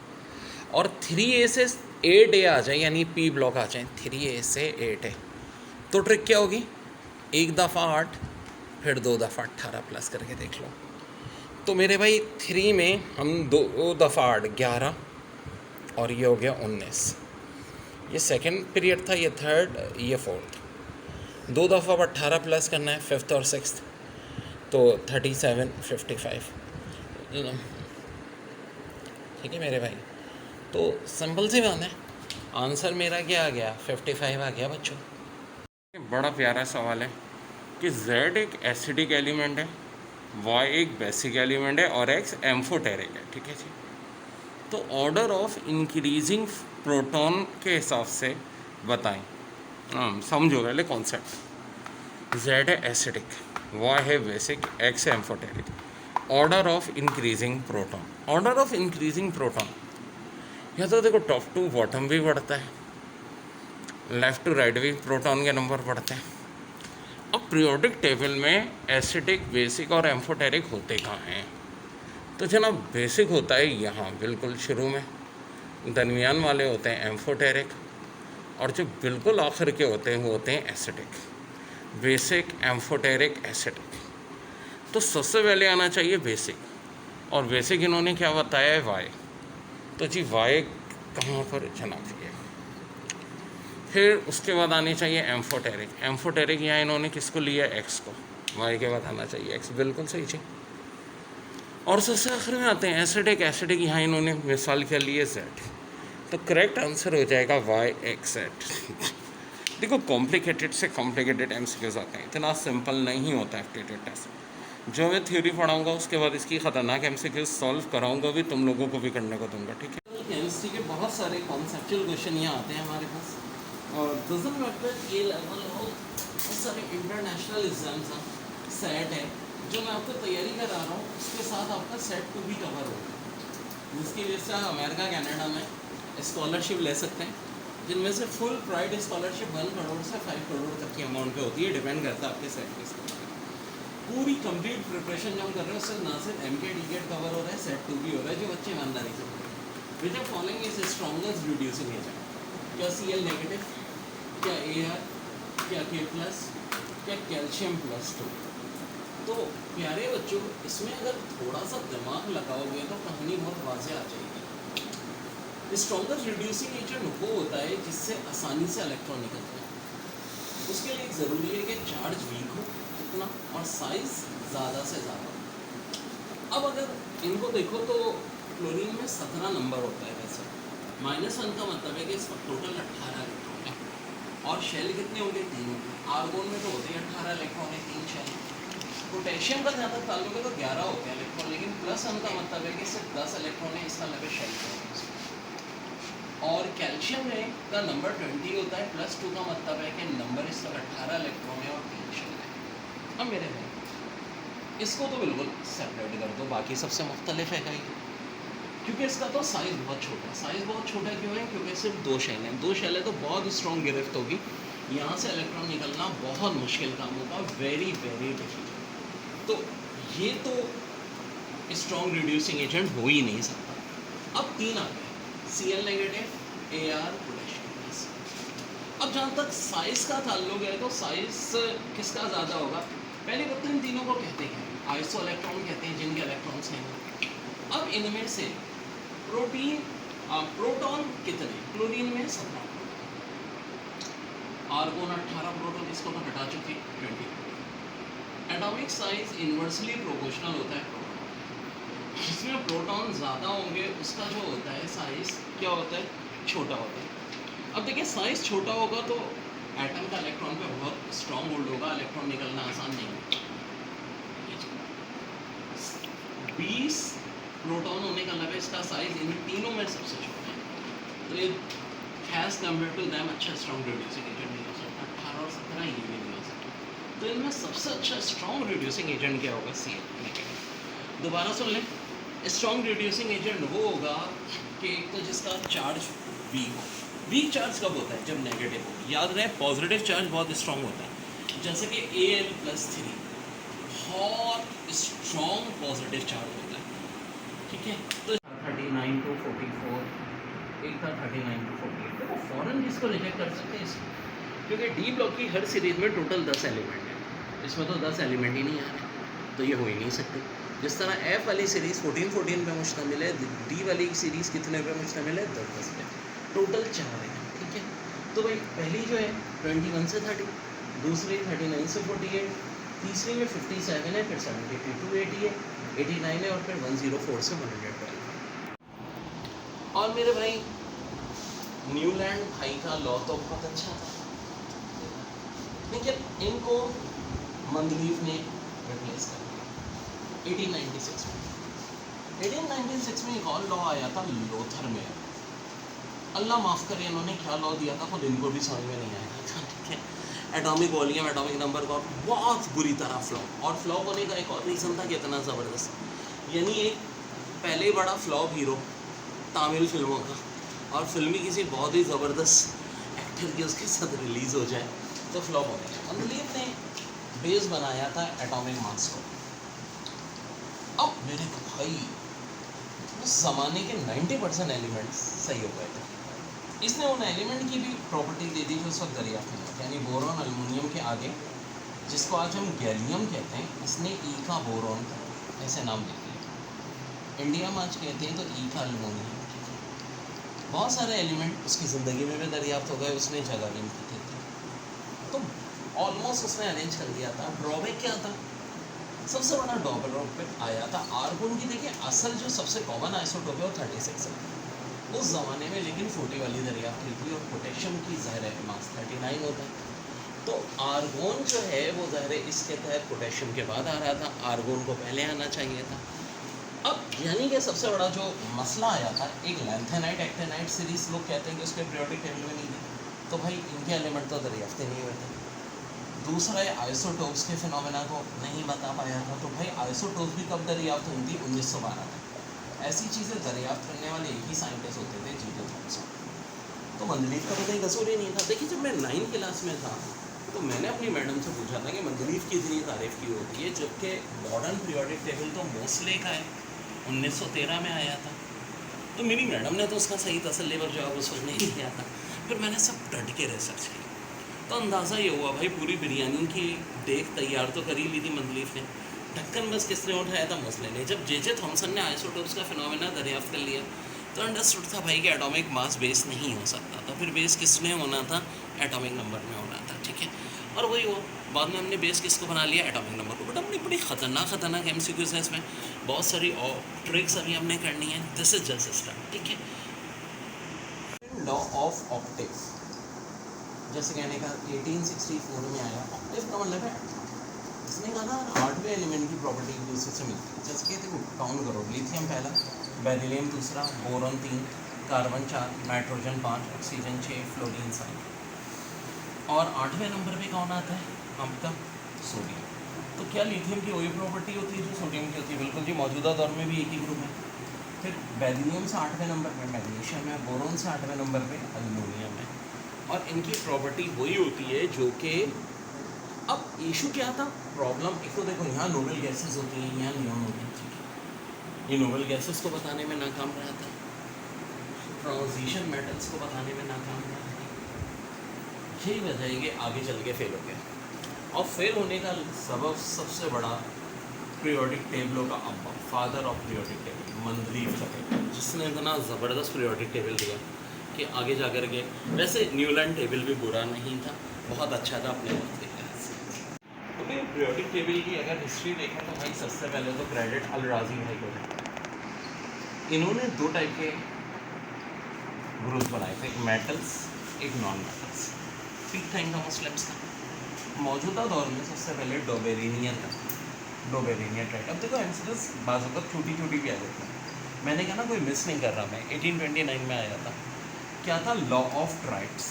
और 3A से 8A आ जाए, यानी P ब्लॉक आ जाए 3A से 8A। तो ट्रिक क्या होगी? एक दफ़ा 8 फिर 2 दफ़ा 18 प्लस करके देख लो। तो मेरे भाई 3 में हम 2 दफ़ा 8 11 और ये हो गया 19। ये सेकंड पीरियड था, ये थर्ड, ये फोर्थ। 2 दफ़ा अब 18 प्लस करना है, फिफ्थ और सिक्स्थ, तो 37 55। ठीक है मेरे भाई, तो सिंपल सी बात है, आंसर मेरा क्या आ गया, 55 आ गया बच्चों। बड़ा प्यारा सवाल है कि Z एक एसिडिक एलिमेंट है, Y एक बेसिक एलिमेंट है और X एम्फोटेरिक है। ठीक है जी, तो ऑर्डर ऑफ इंक्रीजिंग प्रोटॉन के हिसाब से बताएं। समझो पहले कॉन्सेप्ट। Z है एसिडिक, Y है बेसिक, X है amphoteric. Order of increasing proton, order of increasing proton, या तो देखो टॉप टू बॉटम भी बढ़ता है, लेफ़्ट टू राइट भी प्रोटॉन के नंबर बढ़ते हैं। अब पीरियोडिक टेबल में एसिडिक, बेसिक और एम्फोटेरिक होते कहाँ हैं? तो जनाब बेसिक होता है यहाँ बिल्कुल शुरू में, दरमियान वाले होते हैं एम्फोटेरिक, और जो बिल्कुल आखिर के होते हैं वो होते हैं एसिडिक। Basic, amphoteric, acidic. तो सबसे पहले आना चाहिए बेसिक, और बेसिक इन्होंने क्या बताया है, वाई। तो जी वाई कहाँ पर जनाब ये। फिर उसके बाद आनी चाहिए एम्फोटेरिक। एम्फोटेरिक यहाँ इन्होंने किसको लिया, एक्स को। वाई के बाद आना चाहिए एक्स, बिल्कुल सही जी। और सबसे आखिर में आते हैं एसिडिक। एसिडिक यहाँ इन्होंने मिसाल क्या ली है, जेड। तो करेक्ट आंसर हो जाएगा वाई एक्स जेड। देखो कॉम्प्लिकेटेड से कॉम्प्लिकेटेड एमसीक्यूज आते हैं, इतना सिंपल नहीं होता एप्टीट्यूड टेस्ट। जो मैं थ्योरी पढ़ाऊंगा उसके बाद इसकी ख़तरनाक एमसीक्यूज सॉल्व कराऊंगा भी, तुम लोगों को भी करने को दूंगा। ठीक है, केमिस्ट्री के बहुत सारे कॉन्सेप्चुअल क्वेश्चन यहाँ आते हैं हमारे पास, और डजंट मैटर ये लेवल हो, बहुत सारे इंटरनेशनल एग्जाम्स हैं, सेट है जो मैं आपको तैयारी करा रहा हूँ, उसके साथ आपका सेट 2 भी कवर होगा, जिसकी वजह से आप अमेरिका कनाडा में स्कॉलरशिप ले सकते हैं, जिनमें से फुल प्राइड स्कॉलरशिप 1 करोड़ से 5 करोड़ तक की अमाउंट पे होती है, डिपेंड करता है आपके सेट के स्कोर। पूरी कंप्लीट प्रिपरेशन जो हम कर रहे हैं उससे ना सिर्फ MK टिकट कवर हो रहा है, सेट 2 भी हो रहा है, जो बच्चे ईमानदारी से पढ़ रहे हैं। Which are following is strongest reducing agent, क्या Cl नेगेटिव, क्या Ar, क्या K+, क्या कैल्शियम +2। तो प्यारे बच्चों, इसमें अगर थोड़ा सा दिमाग लगाओगे तो कहानी बहुत वाज़ेह आ जाएगी। स्ट्रॉन्गेस्ट रिड्यूसिंग एजेंट वो होता है जिससे आसानी से इलेक्ट्रॉन निकलते हैं। उसके लिए ज़रूरी है कि चार्ज वीक हो इतना और साइज ज़्यादा से ज़्यादा। अब अगर इनको देखो तो क्लोरीन में 17 नंबर होता है वैसे, -1 का मतलब है कि इसका टोटल 18 इलेक्ट्रॉन है, और शेल कितने होंगे, 3 होंगे। आर्गोन में तो होते हैं 18 इलेक्ट्रॉन है, 3 शेल। पोटेशियम का जहाँ तक ताल्लुक है तो 11 होते हैं इलेक्ट्रॉन, लेकिन +1 का मतलब है कि सिर्फ 10 इलेक्ट्रॉन है, इसका मतलब शेल है। और कैल्शियम में का नंबर 20 होता है, +2 का मतलब है कि नंबर इसका 18 इलेक्ट्रॉन है और 3 शेल है। अब मेरे भाई इसको तो बिल्कुल सेपरेट कर दो, बाकी सबसे मुख्तलिफ है कहीं, क्योंकि इसका तो साइज़ बहुत छोटा है। साइज़ बहुत छोटा क्यों है, क्योंकि सिर्फ 2 शेल हैं। 2 शेल है तो बहुत स्ट्रॉन्ग गिरफ्त होगी, यहाँ से इलेक्ट्रॉन निकलना बहुत मुश्किल काम होगा, वेरी वेरी डिफिकल्ट। तो ये तो स्ट्रॉन्ग रिड्यूसिंग एजेंट हो ही नहीं सकता। अब 3 आ गए, Cl नेगेटिव, Ar, पोटेशियम। अब जहाँ तक साइज़ का ताल्लुक है तो साइज़ किसका ज़्यादा होगा, पहले बात तो इन तीनों को कहते हैं आइसो इलेक्ट्रॉन कहते हैं, जिनके इलेक्ट्रॉन्स हैं। अब इनमें से प्रोटॉन कितने, क्लोरीन में 17, आर्गोन 18 प्रोटॉन, इसको तो हटा चुके 20। एटॉमिक साइज इन्वर्सली प्रोपोर्शनल होता है प्रोटॉन, जिसमें प्रोटॉन ज़्यादा होंगे उसका जो होता है साइज़ क्या होता है, छोटा होता है। अब देखिए साइज़ छोटा होगा तो एटम का इलेक्ट्रॉन पे बहुत स्ट्रॉन्ग होल्ड होगा, इलेक्ट्रॉन निकलना आसान नहीं है। 20 प्रोटॉन होने का मतलब इसका साइज इन तीनों में सबसे छोटा है, तो ये हैज़ कम्पेयर टू दैम अच्छा स्ट्रॉन्ग रिड्यूसिंग एजेंट नहीं हो सकता। 18 और 17 ये भी नहीं हो सकता, तो इनमें सबसे अच्छा स्ट्रॉन्ग रिड्यूसिंग एजेंट क्या होगा, Cl नेगेटिव। दोबारा सुन लें, स्ट्रॉन्ग रिड्यूसिंग एजेंट वो होगा कि एक तो जिसका चार्ज वीक हो। वीक चार्ज कब होता है, जब नेगेटिव हो। याद रहे पॉजिटिव चार्ज बहुत स्ट्रॉन्ग होता है, जैसे कि Al+3 बहुत स्ट्रॉन्ग पॉजिटिव चार्ज होता है। ठीक है, तो 39 to 44, एक था 39 to 48। देखो फ़ौरन जिसको रिजेक्ट कर सकते हैं इसको, क्योंकि डी ब्लॉक की हर सीरीज में टोटल 10 एलिमेंट है, इसमें तो 10 एलिमेंट ही नहीं आ रहे, तो ये हो ही नहीं सकते। जिस तरह एफ वाली सीरीज़ 14 पे मुश्तमिल है, डी वाली सीरीज़ कितने पे मुश्तमिल है, 10 पे, टोटल 4 है, ठीक है। तो भाई पहली जो है 21 से 30, दूसरी 39 से 48, तीसरी में 57 है, फिर 72 टू 80 है, 89 है, और फिर 104 से 112। और मेरे भाई न्यूलैंड भाई का लॉ तो बहुत अच्छा था, लेकिन इनको मंदलीफ ने रिप्लेस कर दिया 1896 में। 1896 में एक और लॉ आया था लोथर में, अल्लाह माफ़ करे इन्होंने क्या लॉ दिया था खुद इनको भी समझ में नहीं आया था, ठीक है। एटॉमिक वॉल्यूम, एटॉमिक नंबर का बहुत बुरी तरह फ्लॉप, और फ्लॉप होने का एक और रीज़न था कि इतना ज़बरदस्त, यानी एक पहले ही बड़ा फ्लॉप हीरो तामिल फिल्मों का, और फिल्मी किसी बहुत ही ज़बरदस्त एक्टर की उसके साथ रिलीज़ हो जाए तो फ्लॉप हो गया। मंदलीफ ने बेस बनाया था एटॉमिक मास को। अब मेरे भाई उस ज़माने के 90% एलिमेंट्स सही हो गए थे। इसने उन एलिमेंट की भी प्रॉपर्टी दे दी जो उस वक्त दरियाफ्त में थी, यानी बोरॉन एल्युमिनियम के आगे, जिसको आज हम गैलियम कहते हैं, इसने ई का बोरॉन ऐसे नाम दे दिया। इंडिया में आज कहते हैं तो ई का एल्युमिनियम। बहुत सारे एलिमेंट उसकी ज़िंदगी में भी दरियाफ्त हो गए, उसने जगह भी नहीं थी, तो ऑलमोस्ट उसने अरेंज कर दिया था। ड्रॉबैक क्या था, सबसे बड़ा ड्रॉबैक आया था आर्गोन की। देखिए असल जो सबसे कॉमन आइसोटोप है वो 36 है उस ज़माने में, लेकिन 40 वाली दरियाफ्त हुई थी, और पोटेशियम की ज़ाहिर है मास 39 होता है, तो आर्गोन जो है वो ज़ाहिर है इसके तहत पोटेशियम के बाद आ रहा था, आर्गोन को पहले आना चाहिए था। अब यानी कि सबसे बड़ा जो मसला आया था, एक लैंथेनाइट एक्टेनाइट सीरीज लोग कहते हैं कि उसके पीरियोडिक टेबल में नहीं थी, तो भाई इनके एलिमेंट तो दरियाफ्ते नहीं हुए थे। दूसरा है आइसोटोप्स के फिनोमेना को नहीं बता पाया था, तो भाई आइसोटोप्स भी कब दरियाफ्त हुई थी, 1912 में। ऐसी चीज़ें दरियाफ्त करने वाले एक ही साइंटिस्ट होते थे, जी.जे. थॉमसन। तो मंदलीफ का तो कहीं कसूर ही नहीं था। देखिए जब मैं 9th क्लास में था तो मैंने अपनी मैडम से पूछा था कि मंदलीफ की इतनी तारीफ़ क्यों होती है, जबकि मॉडर्न पीरियोडिक टेबल तो मोस्ले का है, 1913 में आया था। तो मेरी मैडम ने तो उसका सही तसल्लीबख्श जवाब उस वक्त नहीं दिया था। फिर मैंने सब डट के रिसर्च की, तो अंदाज़ा ये हुआ भाई पूरी बिरयानी की देख तैयार तो कर ही ली थी मंदलीफ ने, ढक्कन बस किसने उठाया था, मोस्ले ने। जब जे थॉमसन ने आइसोटोप्स का फिनोमेना दरियाफ्त कर लिया तो अंडरस्टूड था भाई कि एटॉमिक मास बेस नहीं हो सकता था, फिर बेस किस में होना था, एटॉमिक नंबर में होना था, ठीक है। और वही हुआ, बाद में हमने बेस किसको बना लिया, एटॉमिक नंबर को। बट हमने बड़ी ख़तरनाक MCQs है इसमें, बहुत सारी और ट्रिक्स अभी हमने करनी है। दिस इज जस्ट स्टार्ट, ठीक है। लॉ ऑफ ऑक्टेव, जैसे कहने का 1864 में आया। ऑक्टेव का मतलब है, इसने कहा ना 8वें एलिमेंट की प्रॉपर्टी एक दूसरे से मिलती है। जैसे कहते हैं काउंट करो, लिथियम पहला, बेरिलियम दूसरा, boron 3, carbon 4, nitrogen 5, oxygen 6, fluorine 7, और 8वें नंबर पे कौन आता है आपका, सोडियम। तो क्या लिथियम की वही प्रॉपर्टी होती है जो सोडियम की होती है, बिल्कुल जी, मौजूदा दौर में भी एक ही ग्रुप है। फिर बेरिलियम से 8वें नंबर पे मैग्नीशियम है, बोरॉन से 8वें नंबर पे एल्युमिनियम है, और इनकी प्रॉपर्टी वही होती है जो कि, अब इशू क्या था, प्रॉब्लम एक तो देखो यहाँ नोबल गैसेस होती हैं, यहाँ नियॉन होती है, ठीक है। ये नोबल गैसेस को बताने में नाकाम रहा था, ट्रांजिशन मेटल्स को बताने में नाकाम रहा था, यही वजह है कि आगे चल के फेल हो गया। और फेल होने का सबब सबसे बड़ा पीरियोडिक टेबलों का अब्बा, फादर ऑफ पीरियोडिक टेबल, मंदलीफ था, जिसने इतना ज़बरदस्त पीरियोडिक टेबल दिया कि आगे जा कर के, वैसे न्यूलैंड टेबल भी बुरा नहीं था, बहुत अच्छा था अपने वक्त के लिहाज से। तो भाई पीरियोडिक टेबल की अगर हिस्ट्री देखें तो भाई सबसे पहले तो क्रेडिट अल राजी भाई को है। इन्होंने 2 टाइप के ग्रुप बनाए थे, एक मेटल्स, एक नॉन मेटल्स। पीक टाइम था मुस्लिम्स का। मौजूदा दौर में सबसे पहले डोबेरिनियन था, डोबेरिनियन ट्राइड। अब देखो एंसर्स बाज़ वक्त छोटी छोटी भी आ जाती है, मैंने कहा ना कोई मिस नहीं कर रहा मैं। 1829 में आया था, क्या था, लॉ ऑफ ट्राइड्स,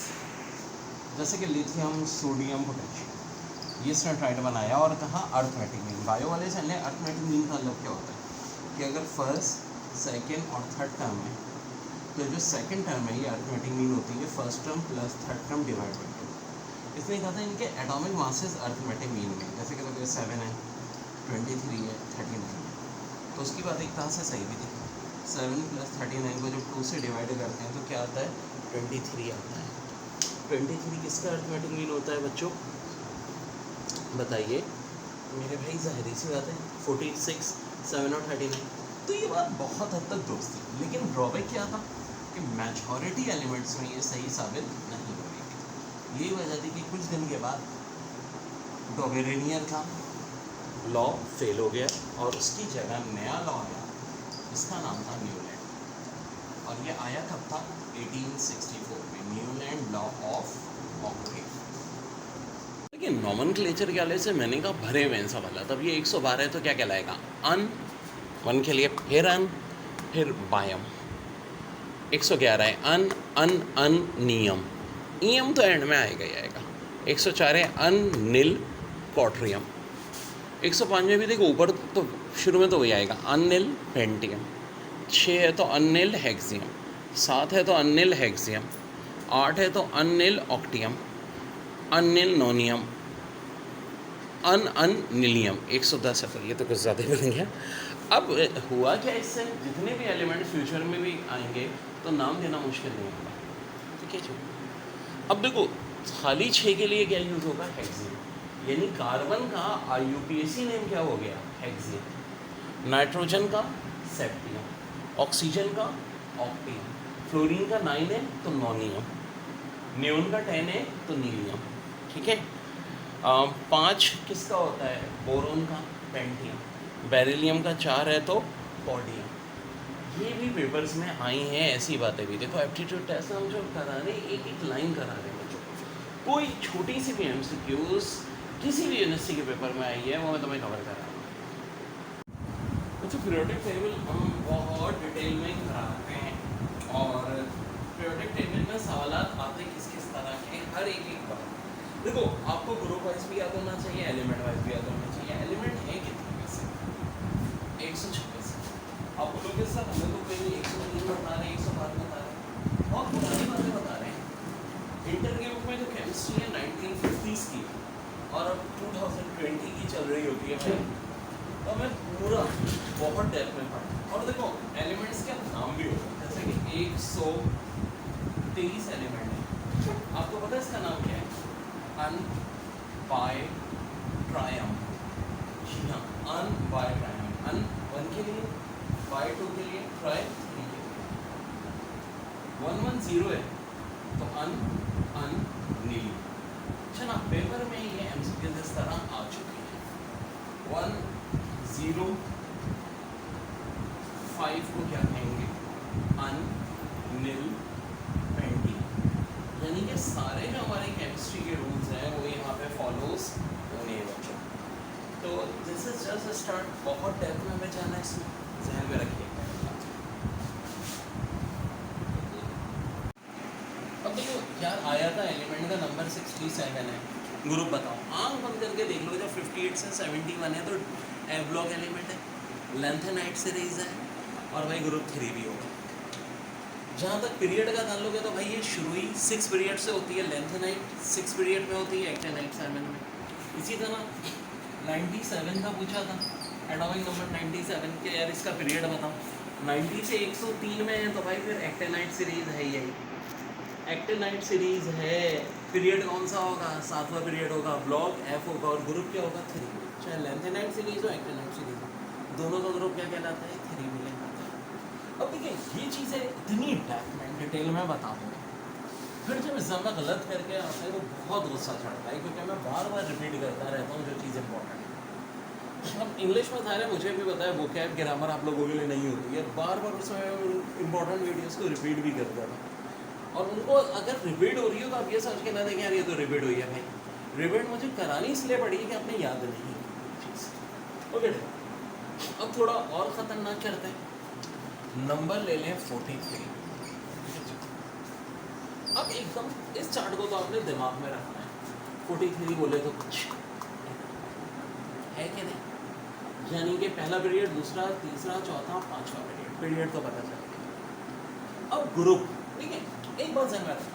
जैसे कि लिथियम, सोडियम, पोटेशियम, ये इसने ट्राइड बनाया और कहा अर्थमेटिक मीन। बायो वाले से अर्थमेटिक मीन का मतलब क्या होता है कि अगर फर्स्ट, सेकेंड और थर्ड टर्म में, तो जो सेकेंड टर्म है ये अर्थमेटिक मीन होती है first term plus third term divide by 2। इसने कहा था इनके एटॉमिक मासेस अर्थमेटिक मीन में, जैसे कि तो 7 है, 23 है, 39 है, तो उसकी बात एक तरह से सही भी थी। 7 + 39 को जब 2 से डिवाइड करते हैं तो क्या आता है, 23 आता है। 23 किसका अर्थमेटिक मीन होता है बच्चों, बताइए मेरे भाई ज़ाहिर सी बात है 46, 7 और 39, तो ये बात बहुत हद तक दोस्त थी, लेकिन ड्रॉबैक क्या था कि मेजॉरिटी एलिमेंट्स में ये सही साबित नहीं हो रही। यही वजह थी कि कुछ दिन के बाद डॉबेरेनियर का लॉ फेल हो गया और उसकी जगह नया लॉ आया, इसका नाम था न्यूलैंड, और ये आया कब था 1864 में, न्यूलैंड लॉ ऑफ ऑक्टेव। लेकिन नॉमेनक्लेचर के वाले से मैंने कहा भरे हुए हैं सवाल, तब ये 112 है तो क्या कहलाएगा, अन 1 के लिए फिर अन फिर बायम, 111 है अन अन अन नियम, ईयम तो एंड में आएगा ही आएगा, 104 है अन निल कॉट्रियम, 105 में भी देखो ऊपर तो शुरू में तो वही आएगा अननिल पेंटियम, 6 है तो अननिल हेक्सियम, 7 है तो अननिल हेक्सियम, 8 है तो अननिल ऑक्टियम, अननिल नोनियम, अननिलियम, 110 है, तो ये तो कुछ ज़्यादा ही बन गया। अब हुआ क्या इससे, जितने भी एलिमेंट फ्यूचर में भी आएंगे तो नाम देना मुश्किल नहीं होगा, ठीक है जी। अब देखो खाली 6 के लिए क्या यूज़ होगा, हेक्सियम, यानी कार्बन का IUPAC नेम क्या हो गया, हेक्सियम, नाइट्रोजन का सेप्टियम, ऑक्सीजन का ऑक्टियम, फ्लोरीन का 9 है तो नोनियम, नियोन का 10 है तो नीलियम, ठीक है। 5 किसका होता है, बोरोन का पेंटियम, बेरिलियम का 4 है तो पोडियम। ये भी पेपर्स में आई हैं ऐसी बातें भी, देखो एप्टीट्यूड टेस्ट हम जो करा रहे एक एक लाइन करा रहे हैं बच्चों को, कोई छोटी सी भी MCQs किसी भी यूनिवर्सिटी के पेपर में आई है वो मैं तुम्हें कवर करा रहा हूँ। अच्छा पीरियोडिक टेबल हम बहुत डिटेल में कराते हैं, और पीरियोडिक टेबल में सवाल आते किस किस तरह के, हर एक बार देखो आपको ग्रुप वाइज भी याद होना चाहिए, एलिमेंट वाइज भी याद होना चाहिए। एलिमेंट है कितने में से, 126। आप बोलोगे सर हमें तो कोई 103 बता रहे हैं, 105 बता रहे हैं, बहुत पुरानी बातें बता रहे हैं। इंटर के बुक में जो केमिस्ट्री है 1950s की और अब 2020 की चल रही होती है भाई, तो हमें पूरा बहुत डेप्थ में पढ़ा। और देखो एलिमेंट्स के नाम भी होते हैं, जैसे कि 123 एलिमेंट है, आपको पता है इसका नाम क्या है, अन बाय ट्रायम, जी हाँ अन बाय ट्रायम, अन 1 के लिए, बाय 2 के लिए, ट्राई 3 के लिए, 110 है तो अन अन नीली। अच्छा ना पेपर में ये MCQ इस तरह आ चुकी है। 105 को क्या कहेंगे, अन नील पेंटी, यानी कि सारे जो हमारे केमिस्ट्री के रूल्स हैं वो यहाँ पे फॉलोज होने हैं बच्चों। तो दिस इज जस्ट स्टार्ट, बहुत डेप्थ में हमें जाना है, इसमें ध्यान में रखिए। अब देखो यार आया था एलिमेंट का नंबर 67 है, ग्रुप बताओ, आंख बंद करके देख लो, जब 58 से 71 है तो ए ब्लॉक एलिमेंट है, लेंथेनाइट सीरीज है, और भाई ग्रुप 3 भी होगा। जहाँ तक पीरियड का ताल्लुक है तो भाई ये शुरू ही 6 पीरियड से होती है, लेंथेनाइट 6 पीरियड में होती है, एक्टेनाइट 7 में। इसी तरह 97 का पूछा था, एटॉमिक नंबर 97 के, यार इसका पीरियड बताओ, 90 से 103 में है तो भाई फिर एक्टेनाइट सीरीज है, यही एक्टेनाइट सीरीज है। पीरियड कौन सा होगा, 7वां पीरियड होगा, ब्लॉक F होगा, और ग्रुप क्या होगा 3, चाहे लेंथेनाइट सीरीज हो एक्टेनाइट सीरीज हो, दोनों का ग्रुप क्या कहलाता है, 3 मिलेगा। अब देखिए ये चीज़ें इतनी डेप्थ में डिटेल में बता दूँगा, फिर जब एग्जाम में गलत करके आता है तो बहुत गुस्सा चढ़ता है, क्योंकि मैं बार बार रिपीट करता रहता हूँ जो चीज़ इंपॉर्टेंट है। अब इंग्लिश में सारे मुझे भी पता है वोकैब ग्रामर आप लोगों के लिए नहीं होती है, बार बार उसमें इंपॉर्टेंट वीडियोस को रिपीट भी करता था, और उनको अगर रिपीट हो रही हो तो आप ये समझ के ना देखें यार ये तो रिपीट हुई है भाई, रिपीट मुझे करानी इसलिए पड़ी है कि आपने याद नहीं चीज़। ओके अब थोड़ा और ख़तरनाक करते हैं, नंबर ले लें 43। अब एकदम इस चार्ट को तो आपने दिमाग में रखना है, 43 बोले तो कुछ है कि नहीं, यानी कि पहला पीरियड, दूसरा, तीसरा, चौथा, 5वां पीरियड तो पता चल गया। अब ग्रुप, ठीक है, एक बात ध्यान में रखना,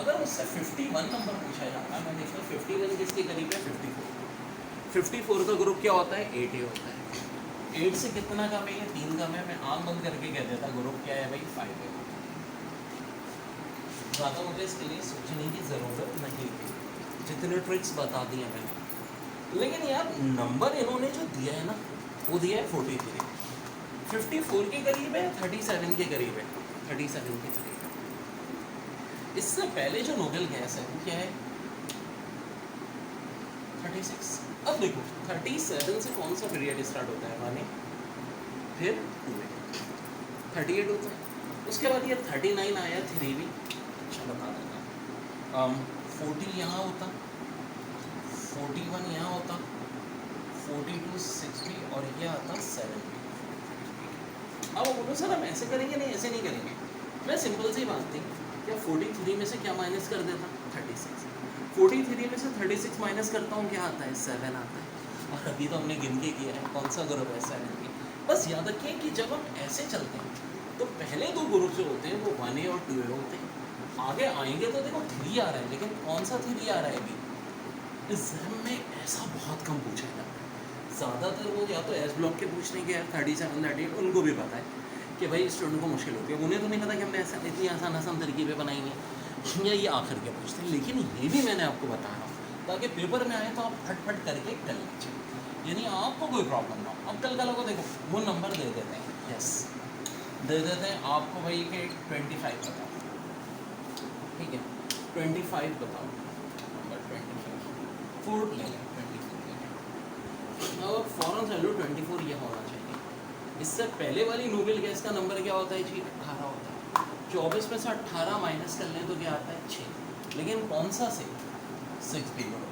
अगर मुझसे 51 नंबर पूछा जाता है, मैं देखता हूँ 51 किसके करीब है, 54 का ग्रुप क्या होता है, 8 होता है। 8 से कितना कम है, ये 3 कम है, मैं आंख बंद करके कह देता ग्रुप क्या है भाई, 5 है। ज़्यादा मुझे इसके लिए सोचने की ज़रूरत नहीं थी, जितने ट्रिक्स बता दिए मैंने। लेकिन यार नंबर इन्होंने जो दिया है ना, वो दिया है 43, 54 के करीब है, 37 के करीब है, 37 के करीब है। इससे पहले जो नोबेल गैस है वो क्या है, 36। अब देखो 37 से कौन सा पीरियड स्टार्ट होता है, 1 फिर 2 38 होता है। उसके बाद ये 39 आया, 3 भी, अच्छा बता देना, 40 यहाँ होता, 41 यहाँ होता, 42 6 भी, और ये आता 7 भी। अब बोलो सर हम ऐसे करेंगे, नहीं ऐसे नहीं करेंगे। मैं सिंपल सी बात थी, क्या 43 में से क्या माइनस कर देता, 36। 43 में से 36 माइनस करता हूँ, क्या आता है, 7 आता है। और अभी तो हमने गिन के किया है कौन सा ग्रुप है, 7 की। बस याद रखिए कि जब हम ऐसे चलते हैं तो पहले 2 ग्रुप जो होते हैं वो 1A और 2A होते हैं। आगे आएंगे तो देखो 3 आ रहा है, लेकिन कौन सा 3 आ रहा है अभी एग्जाम में, ऐसा बहुत कम पूछा जाता है। ज़्यादातर वो या तो एस ब्लॉक के पूछने के, यार 37 38 उनको भी पता है कि भाई स्टूडेंट को मुश्किल होती है, उन्हें तो नहीं पता कि हमने ऐसा इतनी आसान तरकीबें बनाई हैं, या ये आखिर के पूछते हैं। लेकिन ये भी मैंने आपको बता रहा हूँ ताकि पेपर में आए तो आप फट करके कर लीजिए, यानी आपको कोई प्रॉब्लम ना हो। अब कल को देखो वो नंबर दे देते हैं, यस दे देते हैं आपको भाई कि 25 बताओ, ठीक है 25 बताओ, नंबर 25 4 ले लें, 24 ले लें, और फ़ौरन चलो 24 ये होना चाहिए। इससे पहले वाली नोबेल गैस का नंबर क्या होता है जी, 18 होता है। 24 में से 18 माइनस कर लें तो क्या आता है, 6। लेकिन कौन सा से, 6 भी करो।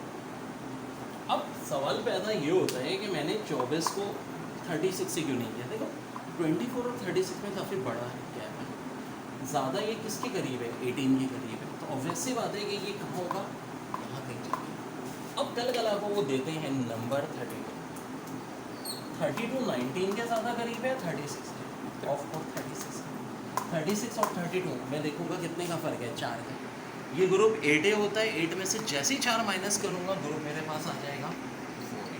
अब सवाल पैदा ये होता है कि मैंने 24 को 36 से क्यों नहीं किया। देखो 24 और 36 में काफ़ी बड़ा है गैप है, ज़्यादा ये किसके करीब है, 18 के करीब है, तो ऑब्वियस सी बात है कि ये कहाँ होगा, यहाँ कहीं जाएगा। अब कल आपको वो देते हैं नंबर 32 19 के ज़्यादा करीब है, 36 के, ऑफ कोर्स 36 और 32 मैं देखूंगा कितने का फ़र्क है, 4 का। ये ग्रुप 8A होता है, 8 में से जैसे ही 4 माइनस करूँगा ग्रुप मेरे पास आ जाएगा 4A।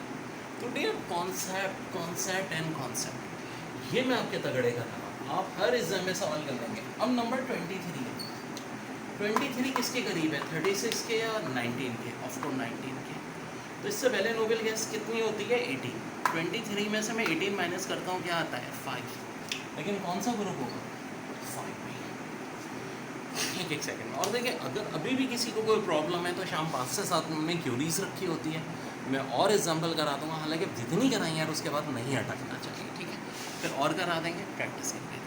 तो डियर कॉन्सेप्ट एंड कॉन्सेप्ट ये मैं आपके तगड़े कर रहा हूँ, आप हर एग्जाम में सवाल कर लेंगे। अब नंबर 23 है, 23 किसके करीब है, 36 के या 19 के, ऑफकोर्स 19 के। तो इससे पहले नोबेल गैस कितनी होती है, 18। 23 में से मैं 18 माइनस करता हूँ, क्या आता है, 5। लेकिन कौन सा ग्रुप होगा, 5 में। एक सेकंड और देखिए, अगर अभी भी किसी को कोई प्रॉब्लम है तो शाम 5 से 7 में क्यूरीज रखी होती है, मैं और एग्जाम्पल करा दूँगा। हालांकि जितनी कराई यार उसके बाद नहीं अटकना चाहिए, ठीक है, फिर और करा देंगे, प्रैक्टिस करेंगे।